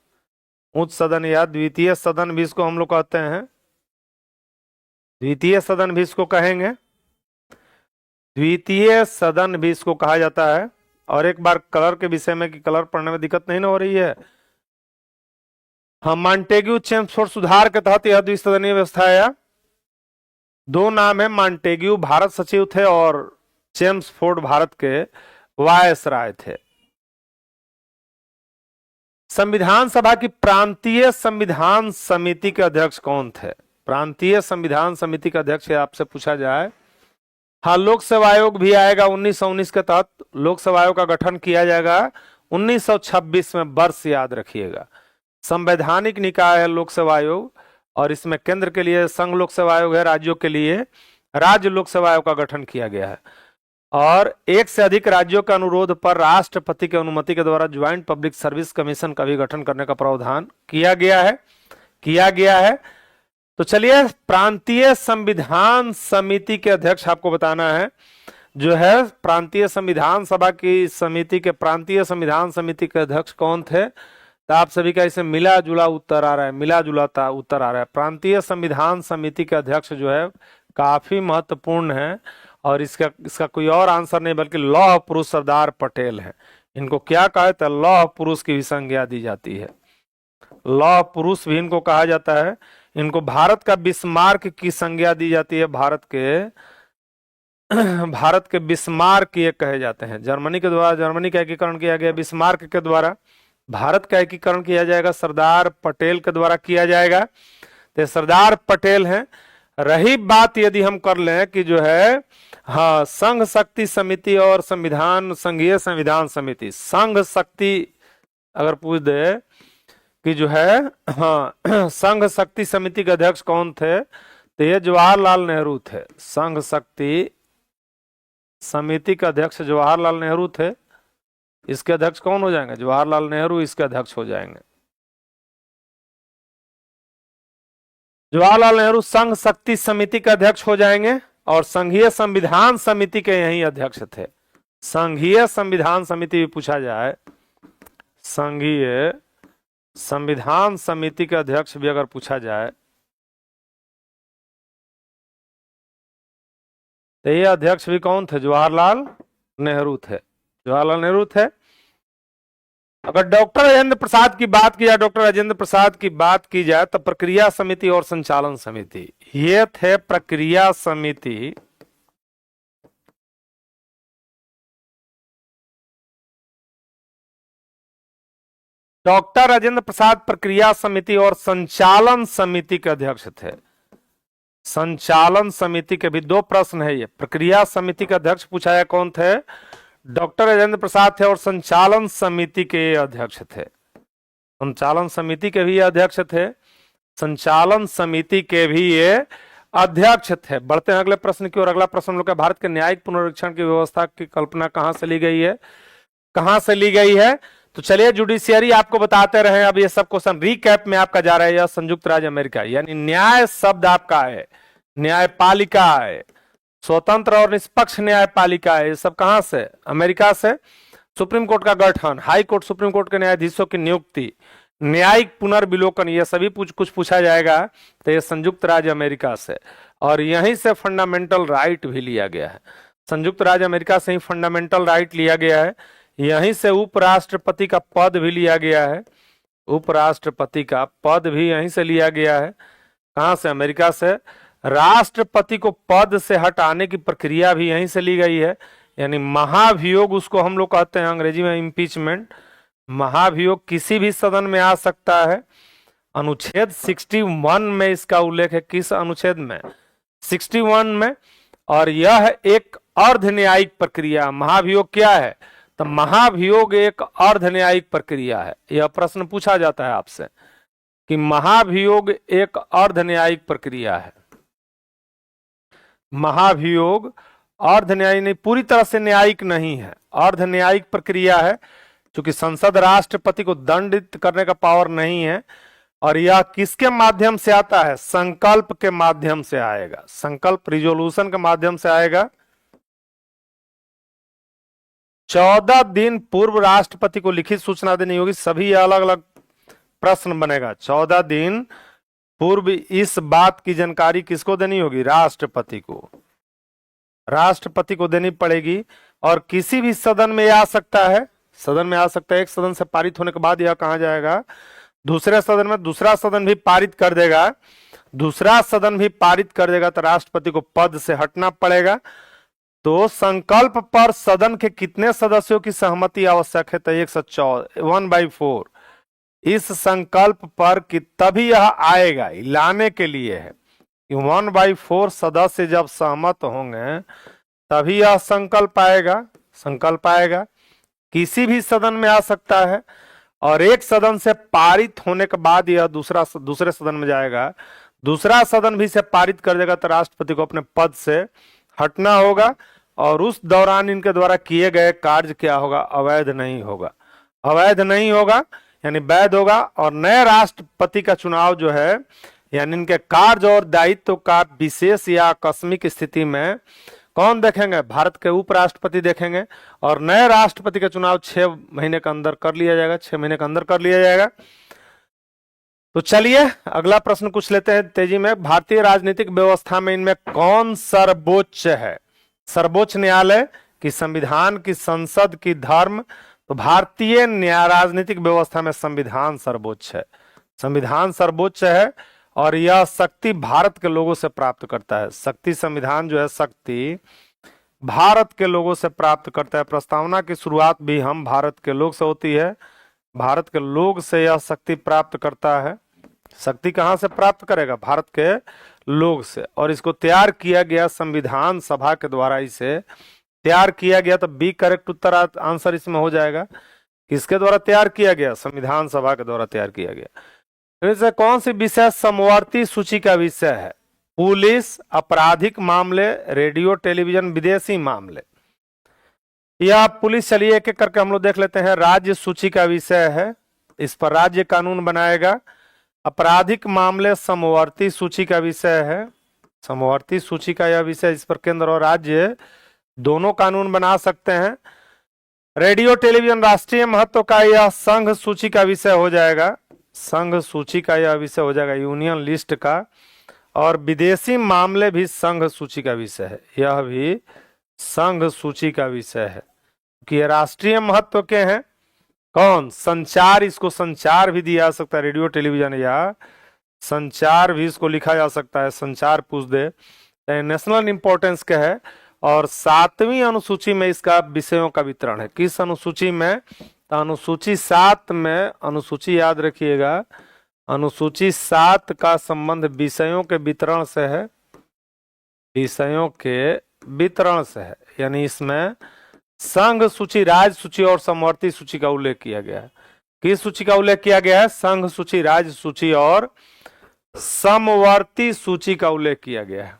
उच्च सदन या द्वितीय सदन भी इसको हम लोग कहते हैं, द्वितीय सदन भी इसको कहेंगे, द्वितीय सदन भी इसको कहा जाता है। और एक बार कलर के विषय में, कि कलर पढ़ने में दिक्कत नहीं ना हो रही है। हम मॉन्टेग्यू चेम्सफोर्ड सुधार के तहत यह द्विसदनीय व्यवस्था आया। 2 नाम है, मॉन्टेग्यू भारत सचिव थे और चेम्सफोर्ड भारत के वायसराय थे। संविधान सभा की प्रांतीय संविधान समिति के अध्यक्ष कौन थे? प्रांतीय संविधान समिति का अध्यक्ष आपसे पूछा जाए, हाँ लोक सेवा आयोग भी आएगा। 1919 के तहत लोक सेवा आयोग का गठन किया जाएगा 1926 में, वर्ष याद रखिएगा। संवैधानिक निकाय है लोक सेवा आयोग, और इसमें केंद्र के लिए संघ लोक सेवा आयोग है, राज्यों के लिए राज्य लोक सेवा आयोग का गठन किया गया है। और एक से अधिक राज्यों के अनुरोध पर राष्ट्रपति की अनुमति के द्वारा ज्वाइंट पब्लिक सर्विस कमीशन का भी गठन करने का प्रावधान किया गया है। तो चलिए, प्रांतीय संविधान समिति के अध्यक्ष आपको बताना है, जो है प्रांतीय संविधान सभा की समिति के प्रांतीय संविधान समिति के अध्यक्ष कौन थे? तो आप सभी का इसे मिला जुला उत्तर आ रहा है। प्रांतीय संविधान समिति के अध्यक्ष जो है काफी महत्वपूर्ण है, और इसका कोई और आंसर नहीं बल्कि लौह पुरुष सरदार पटेल है। इनको क्या कहे तो लौह पुरुष की भी संज्ञा दी जाती है, लौह पुरुष भी इनको कहा जाता है। इनको भारत का बिस्मार्क की संज्ञा दी जाती है, भारत के भारत के बिस्मार्क ये कहे जाते हैं। जर्मनी के द्वारा जर्मनी का एकीकरण किया गया, बिस्मार्क के द्वारा भारत का एकीकरण किया जाएगा, सरदार पटेल के द्वारा किया जाएगा। तो सरदार पटेल हैं। रही बात यदि हम कर लें कि जो है हाँ संघ शक्ति समिति और संविधान संघीय संविधान समिति, संघ शक्ति अगर पूछ दे कि जो है हाँ संघ शक्ति समिति के अध्यक्ष कौन थे, तो ये जवाहरलाल नेहरू थे। संघ शक्ति समिति के अध्यक्ष जवाहरलाल नेहरू थे। इसके अध्यक्ष कौन हो जाएंगे? जवाहरलाल नेहरू इसके अध्यक्ष हो जाएंगे। जवाहरलाल नेहरू संघ शक्ति समिति के अध्यक्ष हो जाएंगे और संघीय संविधान समिति के यही अध्यक्ष थे। संघीय संविधान समिति भी पूछा जाए, संघीय संविधान समिति के अध्यक्ष भी अगर पूछा जाए तो ये अध्यक्ष भी कौन थे? जवाहरलाल नेहरू थे। जवाहरलाल नेहरू थे। अगर डॉक्टर राजेंद्र प्रसाद की बात की जाए, डॉक्टर राजेंद्र प्रसाद की बात की जाए तो प्रक्रिया समिति और संचालन समिति, ये थे प्रक्रिया समिति डॉक्टर राजेंद्र प्रसाद प्रक्रिया समिति और संचालन समिति के अध्यक्ष थे। संचालन समिति के भी दो प्रश्न है। ये प्रक्रिया समिति के अध्यक्ष पूछा है कौन थे? डॉक्टर राजेंद्र प्रसाद थे। और संचालन समिति के अध्यक्ष थे, संचालन समिति के भी अध्यक्ष थे, संचालन समिति के भी ये अध्यक्ष थे। बढ़ते हैं अगले प्रश्न की ओर। अगला प्रश्न लोग भारत के न्यायिक पुनरीक्षण की व्यवस्था की कल्पना कहां से ली गई है? कहां से ली गई है? तो चलिए जुडिशियरी आपको बताते रहे। अब ये सब क्वेश्चन रिकैप में आपका जा रहा है। यह संयुक्त राज्य अमेरिका, यानी न्याय शब्द आपका है, न्यायपालिका है, स्वतंत्र और निष्पक्ष न्यायपालिका है। ये सब कहां से? अमेरिका से। सुप्रीम कोर्ट का गठन, हाई कोर्ट सुप्रीम कोर्ट के न्यायाधीशों की नियुक्ति, न्यायिक पुनर्विलोकन, ये सभी कुछ पूछा जाएगा तो ये संयुक्त राज्य अमेरिका से। और यहीं से फंडामेंटल राइट भी लिया गया है। संयुक्त राज्य अमेरिका से ही फंडामेंटल राइट लिया गया है। यहीं से उपराष्ट्रपति का पद भी लिया गया है। उपराष्ट्रपति का पद भी यहीं से लिया गया है। कहां से? अमेरिका से। राष्ट्रपति को पद से हटाने की प्रक्रिया भी यहीं से ली गई है, यानी महाभियोग उसको हम लोग कहते हैं अंग्रेजी में इम्पीचमेंट। महाभियोग किसी भी सदन में आ सकता है। अनुच्छेद 61 में इसका उल्लेख है। किस अनुच्छेद में? 61 में। और यह एक अर्ध न्यायिक प्रक्रिया। महाभियोग क्या है? तो महाभियोग एक अर्ध न्यायिक प्रक्रिया है। यह प्रश्न पूछा जाता है आपसे कि महाभियोग एक अर्ध न्यायिक प्रक्रिया है। महाभियोग अर्ध न्यायिक नहीं, पूरी तरह से न्यायिक नहीं है, अर्ध न्यायिक प्रक्रिया है। क्योंकि संसद राष्ट्रपति को दंडित करने का पावर नहीं है। और यह किसके माध्यम से आता है? संकल्प के माध्यम से आएगा। संकल्प रिजोल्यूशन के माध्यम से आएगा। 14 दिन पूर्व राष्ट्रपति को लिखित सूचना देनी होगी। सभी अलग अलग प्रश्न बनेगा। 14 दिन पूर्व इस बात की जानकारी किसको देनी होगी? राष्ट्रपति को। राष्ट्रपति को देनी पड़ेगी। और किसी भी सदन में आ सकता है, सदन में आ सकता है। एक सदन से पारित होने के बाद यह कहा जाएगा दूसरे सदन में, दूसरा सदन भी पारित कर देगा, दूसरा सदन भी पारित कर देगा तो राष्ट्रपति को पद से हटना पड़ेगा। तो संकल्प पर सदन के कितने सदस्यों की सहमति आवश्यक है? तो 1/4। इस संकल्प पर कि तभी यह आएगा, लाने के लिए है कि 1/4 सदस्य जब सहमत होंगे तभी यह संकल्प आएगा। संकल्प आएगा, किसी भी सदन में आ सकता है। और एक सदन से पारित होने के बाद यह दूसरे सदन में जाएगा, दूसरा सदन भी से पारित कर देगा तो राष्ट्रपति को अपने पद से हटना होगा। और उस दौरान इनके द्वारा किए गए कार्य क्या होगा? अवैध नहीं होगा। अवैध नहीं होगा यानी वैध होगा। और नए राष्ट्रपति का चुनाव जो है, यानी इनके कार्य और दायित्व का विशेष या आकस्मिक स्थिति में कौन देखेंगे? भारत के उपराष्ट्रपति देखेंगे। और नए राष्ट्रपति का चुनाव 6 महीने के अंदर कर लिया जाएगा। 6 महीने के अंदर कर लिया जाएगा। तो चलिए अगला प्रश्न कुछ लेते हैं तेजी में। भारतीय राजनीतिक व्यवस्था में इनमें कौन सर्वोच्च है? सर्वोच्च न्यायालय की, संविधान की, संसद की, धर्म? तो भारतीय राजनीतिक व्यवस्था में संविधान सर्वोच्च है। संविधान सर्वोच्च है। और यह शक्ति भारत के लोगों से प्राप्त करता है। शक्ति संविधान जो है, शक्ति भारत के लोगों से प्राप्त करता है। प्रस्तावना की शुरुआत भी हम भारत के लोग से होती है। भारत के लोग से यह शक्ति प्राप्त करता है। शक्ति कहाँ से प्राप्त करेगा? भारत के लोग से। और इसको तैयार किया गया संविधान सभा के द्वारा, इसे तैयार किया गया। तो बी करेक्ट उत्तर आंसर इसमें हो जाएगा। किसके द्वारा तैयार किया गया? संविधान सभा के द्वारा तैयार किया गया। तो इसे कौन सी विषय समवर्ती सूची का विषय है? पुलिस, आपराधिक मामले, रेडियो टेलीविजन, विदेशी मामले। या पुलिस, चलिए एक एक करके हम लोग देख लेते हैं। राज्य सूची का विषय है, इस पर राज्य कानून बनाएगा। आपराधिक मामले समवर्ती सूची का विषय है, समवर्ती सूची का यह विषय, इस पर केंद्र और राज्य दोनों कानून बना सकते हैं। रेडियो टेलीविजन राष्ट्रीय महत्व का यह संघ सूची का विषय हो जाएगा, संघ सूची का यह विषय हो जाएगा, यूनियन लिस्ट का। और विदेशी मामले भी संघ सूची का विषय है, यह भी संघ सूची का विषय है कि ये राष्ट्रीय महत्व के हैं। कौन? संचार, इसको संचार भी दिया जा सकता है, रेडियो टेलीविजन, या संचार भी इसको लिखा जा सकता है, संचार पूछ दे। नेशनल इंपॉर्टेंस का है। और 7वीं अनुसूची में इसका विषयों का वितरण है। किस अनुसूची में? तो अनुसूची 7 में, अनुसूची याद रखिएगा, अनुसूची 7 का संबंध विषयों के वितरण से है, विषयों के वितरण से है। यानी इसमें संघ सूची, राज्य सूची और समवर्ती सूची का उल्लेख किया गया है। किस सूची का उल्लेख किया गया है? संघ सूची, राज्य सूची और समवर्ती सूची का उल्लेख किया गया है।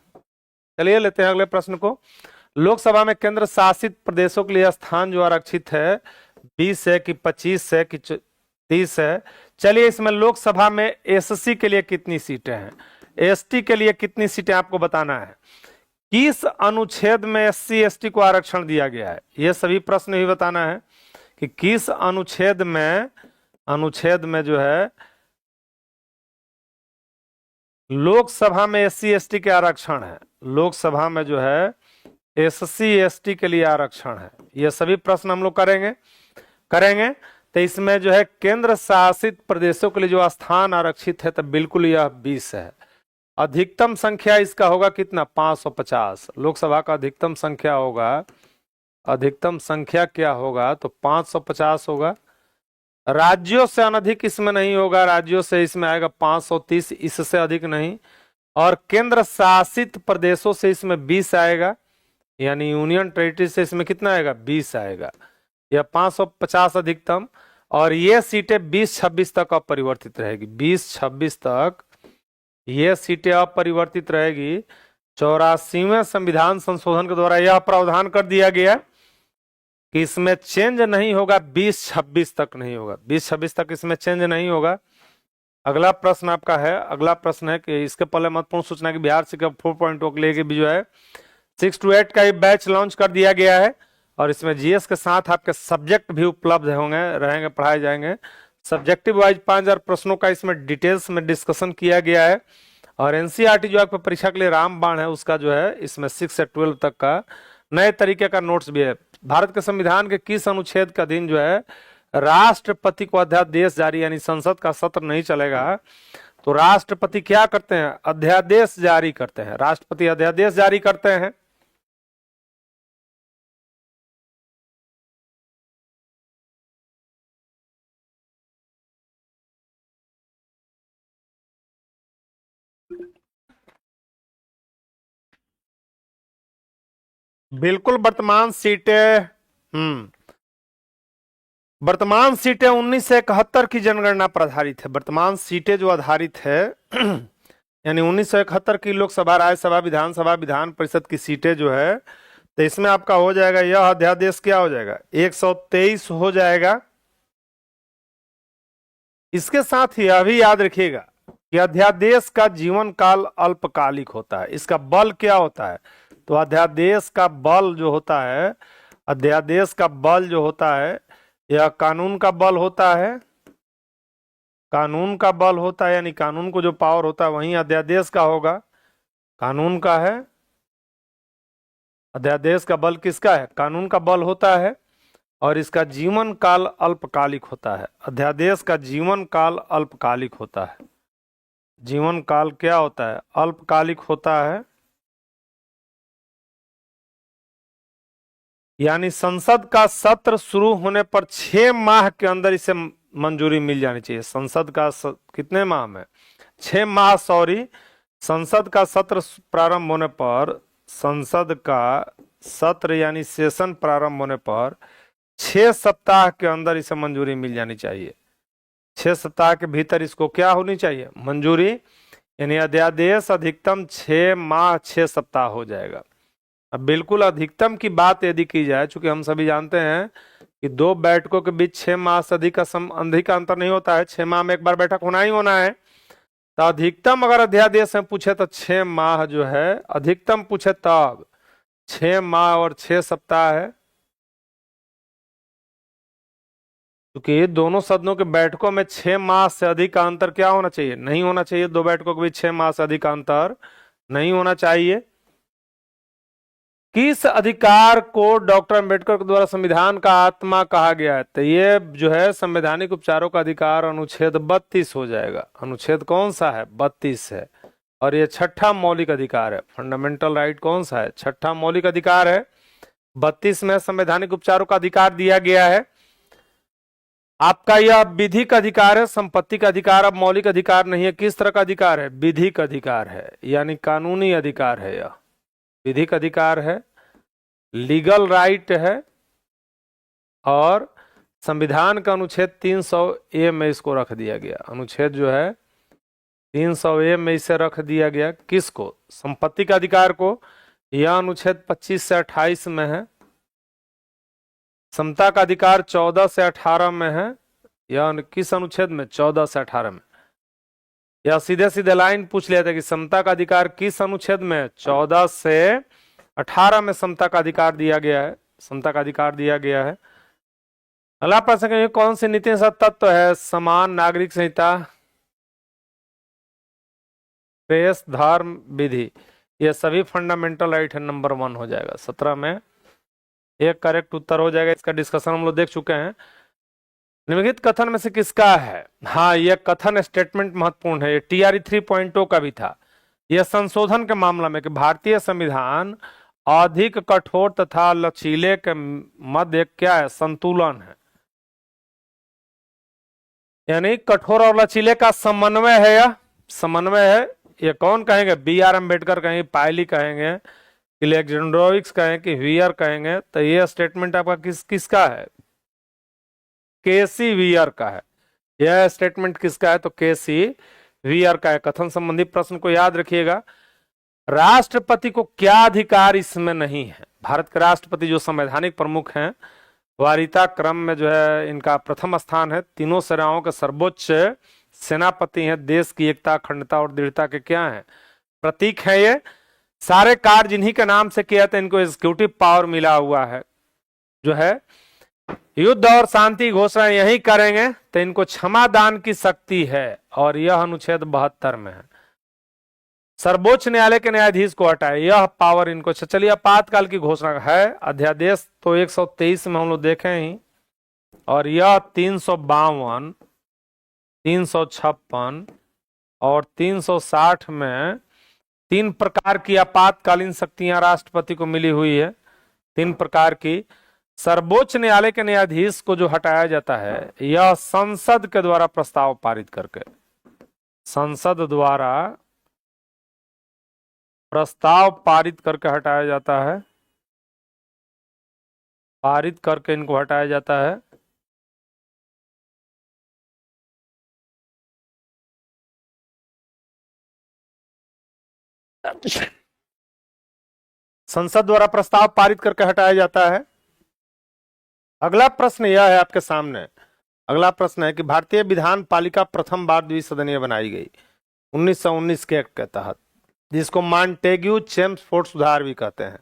चलिए लेते हैं अगले प्रश्न को। लोकसभा में केंद्र शासित प्रदेशों के लिए स्थान जो आरक्षित है 20 है कि 25 है कि 30 है? चलिए इसमें लोकसभा में एससी के लिए कितनी सीटें हैं, एसटी के लिए कितनी सीटें आपको बताना है। किस अनुच्छेद में एससी एसटी को आरक्षण दिया गया है, ये सभी प्रश्न भी बताना है कि किस अनुच्छेद में जो है लोकसभा में एससी एसटी के आरक्षण है, लोकसभा में जो है एससी एसटी के लिए आरक्षण है। ये सभी प्रश्न हम लोग करेंगे। तो इसमें जो है केंद्र शासित प्रदेशों के लिए जो स्थान आरक्षित है, तो बिल्कुल यह 20 है। अधिकतम संख्या इसका होगा कितना? 550। लोकसभा का अधिकतम संख्या होगा, अधिकतम संख्या क्या होगा? तो 550 होगा। राज्यों से अनधिक इसमें नहीं होगा, राज्यों से इसमें आएगा 530, इससे अधिक नहीं। और केंद्र शासित प्रदेशों से इसमें 20 आएगा, यानी यूनियन टेरिटरी से इसमें कितना आएगा? 20 आएगा। यह 550 अधिकतम। और ये सीटें 2026 तक अपरिवर्तित रहेगी, 2026 तक ये सीटें अपरिवर्तित रहेगी। 84वें संविधान संशोधन के द्वारा यह प्रावधान कर दिया गया कि इसमें चेंज नहीं होगा, 2026 तक नहीं होगा, 2026 तक इसमें चेंज नहीं होगा। अगला प्रश्न आपका है, अगला प्रश्न है कि इसके पहले महत्वपूर्ण सूचना की बिहार शिक्षा 4.0 के लिए भी जो है 6 to 8 का ये बैच लॉन्च कर दिया गया है। और इसमें जीएस के साथ आपके सब्जेक्ट भी उपलब्ध होंगे, रहेंगे, पढ़ाए जाएंगे। सब्जेक्टिव वाइज 5000 प्रश्नों का इसमें डिटेल्स में डिस्कशन किया गया है। और एनसीईआरटी जो आपको परीक्षा के लिए रामबाण है, उसका जो है इसमें 6 से 12 तक का नए तरीके का नोट्स भी है। भारत के संविधान के किस अनुच्छेद का अधीन जो है राष्ट्रपति को अध्यादेश जारी, यानी संसद का सत्र नहीं चलेगा, तो राष्ट्रपति क्या करते हैं? अध्यादेश जारी करते हैं, राष्ट्रपति अध्यादेश जारी करते हैं। बिल्कुल, वर्तमान सीटें वर्तमान सीटें 1971 की जनगणना पर आधारित है। वर्तमान सीटें जो आधारित है यानी 1971 की लोकसभा, राज्यसभा, विधानसभा, विधान परिषद की सीटें जो है, तो इसमें आपका हो जाएगा यह अध्यादेश क्या हो जाएगा? 123 हो जाएगा। इसके साथ ही यह भी याद रखिएगा कि अध्यादेश का जीवन काल अल्पकालिक होता है। इसका बल क्या होता है? तो अध्यादेश का बल जो होता है, अध्यादेश का बल जो होता है, यह कानून का बल होता है, कानून का बल होता है, यानी कानून को जो पावर होता है वही अध्यादेश का होगा, कानून का है। अध्यादेश का बल किसका है? कानून का बल होता है। और इसका जीवन काल अल्पकालिक होता है। अध्यादेश का जीवन काल अल्पकालिक होता है। जीवन काल क्या होता है? अल्पकालिक होता है। यानी संसद का सत्र शुरू होने पर 6 माह के अंदर इसे मंजूरी मिल जानी चाहिए। संसद का कितने माह में? 6 माह, सॉरी। संसद का सत्र प्रारंभ होने पर, संसद का सत्र यानी सेशन प्रारंभ होने पर 6 सप्ताह के अंदर इसे मंजूरी मिल जानी चाहिए। 6 सप्ताह के भीतर इसको क्या होनी चाहिए? मंजूरी। यानी अध्यादेश अधिकतम 6 माह 6 सप्ताह हो जाएगा। अब बिल्कुल अधिकतम की बात यदि की जाए, चूंकि हम सभी जानते हैं कि 2 बैठकों के बीच 6 माह से अधिक का अंतर नहीं होता है, 6 माह में एक बार बैठक होना ही होना है। तो अधिकतम अगर अध्यादेश में पूछे तो 6 माह जो है, अधिकतम पूछे तब 6 माह और 6 सप्ताह है। क्योंकि दोनों सदनों के बैठकों में 6 माह से अधिक का अंतर क्या होना चाहिए? नहीं होना चाहिए। 2 बैठकों के बीच 6 माह से अधिक का अंतर नहीं होना चाहिए। किस अधिकार को डॉक्टर अंबेडकर के द्वारा संविधान का आत्मा कहा गया है? तो ये जो है संवैधानिक उपचारों का अधिकार अनुच्छेद 32 हो जाएगा। अनुच्छेद कौन सा है? 32 है। और ये 6ठा मौलिक अधिकार है। फंडामेंटल राइट कौन सा है? 6ठा मौलिक अधिकार है। 32 में संवैधानिक उपचारों का अधिकार दिया गया है। आपका यह विधिक अधिकार है, संपत्ति का अधिकार अब मौलिक अधिकार नहीं है। किस तरह का अधिकार है? विधिक अधिकार है, यानी कानूनी अधिकार है। यह विधिक अधिकार है, लीगल राइट है। और संविधान का अनुच्छेद 300A में इसको रख दिया गया। अनुच्छेद जो है 300A में इसे रख दिया गया। किसको? संपत्ति का अधिकार को। यह अनुच्छेद 25 से 28 में है। समता का अधिकार 14 से 18 में है। यह किस अनुच्छेद में? 14 से 18 में। या सीधे सीधे लाइन पूछ लिया था कि समता का अधिकार किस अनुच्छेद में? 14 से 18 में समता का अधिकार दिया गया है। समता का अधिकार दिया गया है। अगला प्रश्न, कौन सी नीति तत्व है? समान नागरिक संहिता, प्रेस, धर्म, विधि। ये सभी फंडामेंटल राइट है। नंबर 1 हो जाएगा। 17 में एक करेक्ट उत्तर हो जाएगा। इसका डिस्कशन हम लोग देख चुके हैं। निम्नलिखित कथन में से किसका है? हाँ, यह कथन स्टेटमेंट महत्वपूर्ण है। TRE 3.0 का भी था। यह संशोधन के मामला में कि भारतीय संविधान अधिक कठोर तथा लचीले के मध्य क्या है? संतुलन है। यानी कठोर और लचीले का समन्वय है। यह समन्वय है। ये कौन कहेंगे? BR अम्बेडकर कहेंगे, पायली कहेंगे, इलेक्जेंड्रोविक्स कहेंगे कि व्हीयर कहेंगे। तो ये स्टेटमेंट आपका किसका है? KC व्हीयर का है। यह स्टेटमेंट किसका है? तो KC व्हीयर का है। कथन संबंधी प्रश्न को याद रखिएगा। राष्ट्रपति को क्या अधिकार इसमें नहीं है? भारत के राष्ट्रपति जो संवैधानिक प्रमुख हैं, वारिता क्रम में जो है इनका प्रथम स्थान है। तीनों सेनाओं के सर्वोच्च सेनापति हैं। देश की एकता, अखंडता और दृढ़ता के क्या हैं? प्रतीक है। ये सारे कार्य जिन्हीं के नाम से किया था। इनको एग्जीक्यूटिव पावर मिला हुआ है। जो है युद्ध और शांति घोषणा यही करेंगे। तो इनको क्षमा दान की शक्ति है। और यह अनुच्छेद 72 में है। सर्वोच्च न्यायालय के न्यायाधीश को हटाए, यह पावर इनको। चलिए, आपातकाल की घोषणा है। अध्यादेश तो 123 में हम लोग देखे ही। और यह 352, 356 और 360 में 3 प्रकार की आपातकालीन शक्तियां राष्ट्रपति को मिली हुई है। 3 प्रकार की। सर्वोच्च न्यायालय के न्यायाधीश को जो हटाया जाता है, यह संसद के द्वारा प्रस्ताव पारित करके, संसद द्वारा प्रस्ताव पारित करके हटाया जाता है। पारित करके इनको हटाया जाता है। संसद द्वारा प्रस्ताव पारित करके हटाया जाता है। अगला प्रश्न यह है आपके सामने। अगला प्रश्न है कि भारतीय विधान पालिका प्रथम बार द्विसदनीय बनाई गई 1919 के एक्ट के तहत, जिसको मॉन्टेग्यू चेम्सफोर्ड सुधार भी कहते हैं।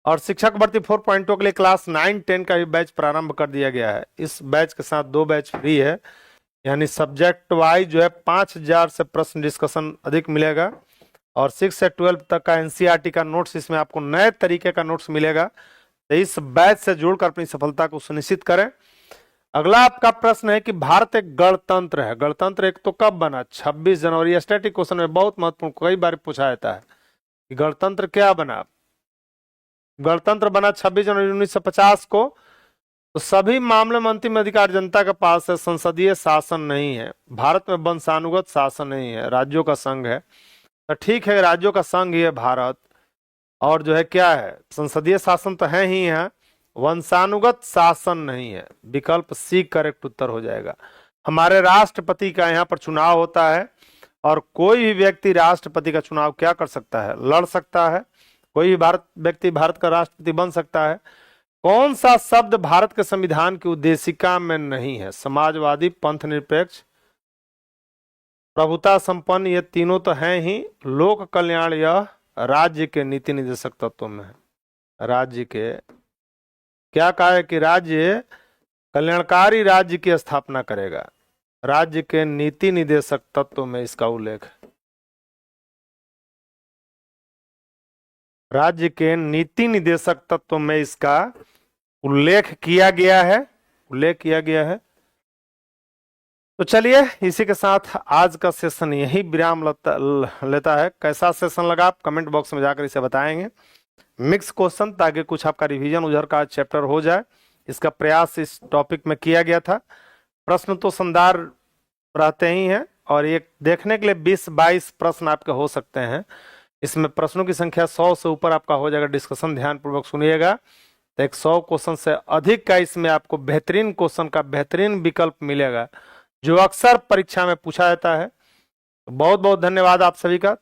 और शिक्षक भर्ती 4.0 के लिए क्लास 9-10 का भी बैच प्रारंभ कर दिया गया है। इस बैच के साथ 2 बैच फ्री है। यानी सब्जेक्ट वाइज जो है 5000 से प्रश्न डिस्कशन अधिक मिलेगा। और 6 से 12 तक का NCERT का नोट्स, इसमें आपको नए तरीके का नोट्स मिलेगा। तो इस बैच से जुड़कर अपनी सफलता को सुनिश्चित करें। अगला आपका प्रश्न है कि भारत एक गणतंत्र है। गणतंत्र एक तो कब बना? 26 जनवरी। स्टैटिक क्वेश्चन में बहुत महत्वपूर्ण, कई बार पूछा जाता है कि गणतंत्र क्या बना। गणतंत्र बना 26 जनवरी 1950 को, तो सभी मामले में अंतिम अधिकार जनता के पास है। संसदीय शासन नहीं है। भारत में वंशानुगत शासन नहीं है, राज्यों का संघ है। तो ठीक है, राज्यों का संघ ही है भारत। और जो है क्या है, संसदीय शासन तो है ही है, वंशानुगत शासन नहीं है। विकल्प सी करेक्ट उत्तर हो जाएगा। हमारे राष्ट्रपति का यहाँ पर चुनाव होता है, और कोई भी व्यक्ति राष्ट्रपति का चुनाव क्या कर सकता है, लड़ सकता है। कोई भी व्यक्ति भारत का राष्ट्रपति बन सकता है। कौन सा शब्द भारत के संविधान की उद्देशिका में नहीं है? समाजवादी, पंथ निरपेक्ष, प्रभुता संपन्न, ये तीनों तो हैं ही। लोक कल्याण यह राज्य के नीति निर्देशक तत्वों में है। राज्य के क्या कहा है कि राज्य कल्याणकारी राज्य की स्थापना करेगा। राज्य के नीति निर्देशक तत्वों में इसका उल्लेख है। राज्य के नीति निर्देशक तत्वों में इसका उल्लेख किया गया है। तो चलिए, इसी के साथ आज का सेशन यही विराम लेता है। कैसा सेशन लगा आप कमेंट बॉक्स में जाकर इसे बताएंगे। मिक्स क्वेश्चन, ताकि कुछ आपका रिवीजन उधर का चैप्टर हो जाए, इसका प्रयास इस टॉपिक में किया गया था। प्रश्न तो शानदार रहते ही हैं, और एक देखने के लिए 20-22 प्रश्न आपके हो सकते हैं। इसमें प्रश्नों की संख्या 100 से ऊपर आपका हो जाएगा। डिस्कशन ध्यान पूर्वक सुनिएगा, तो एक 100 क्वेश्चन से अधिक का इसमें आपको बेहतरीन क्वेश्चन का बेहतरीन विकल्प मिलेगा, जो अक्सर परीक्षा में पूछा जाता है। बहुत बहुत धन्यवाद आप सभी का।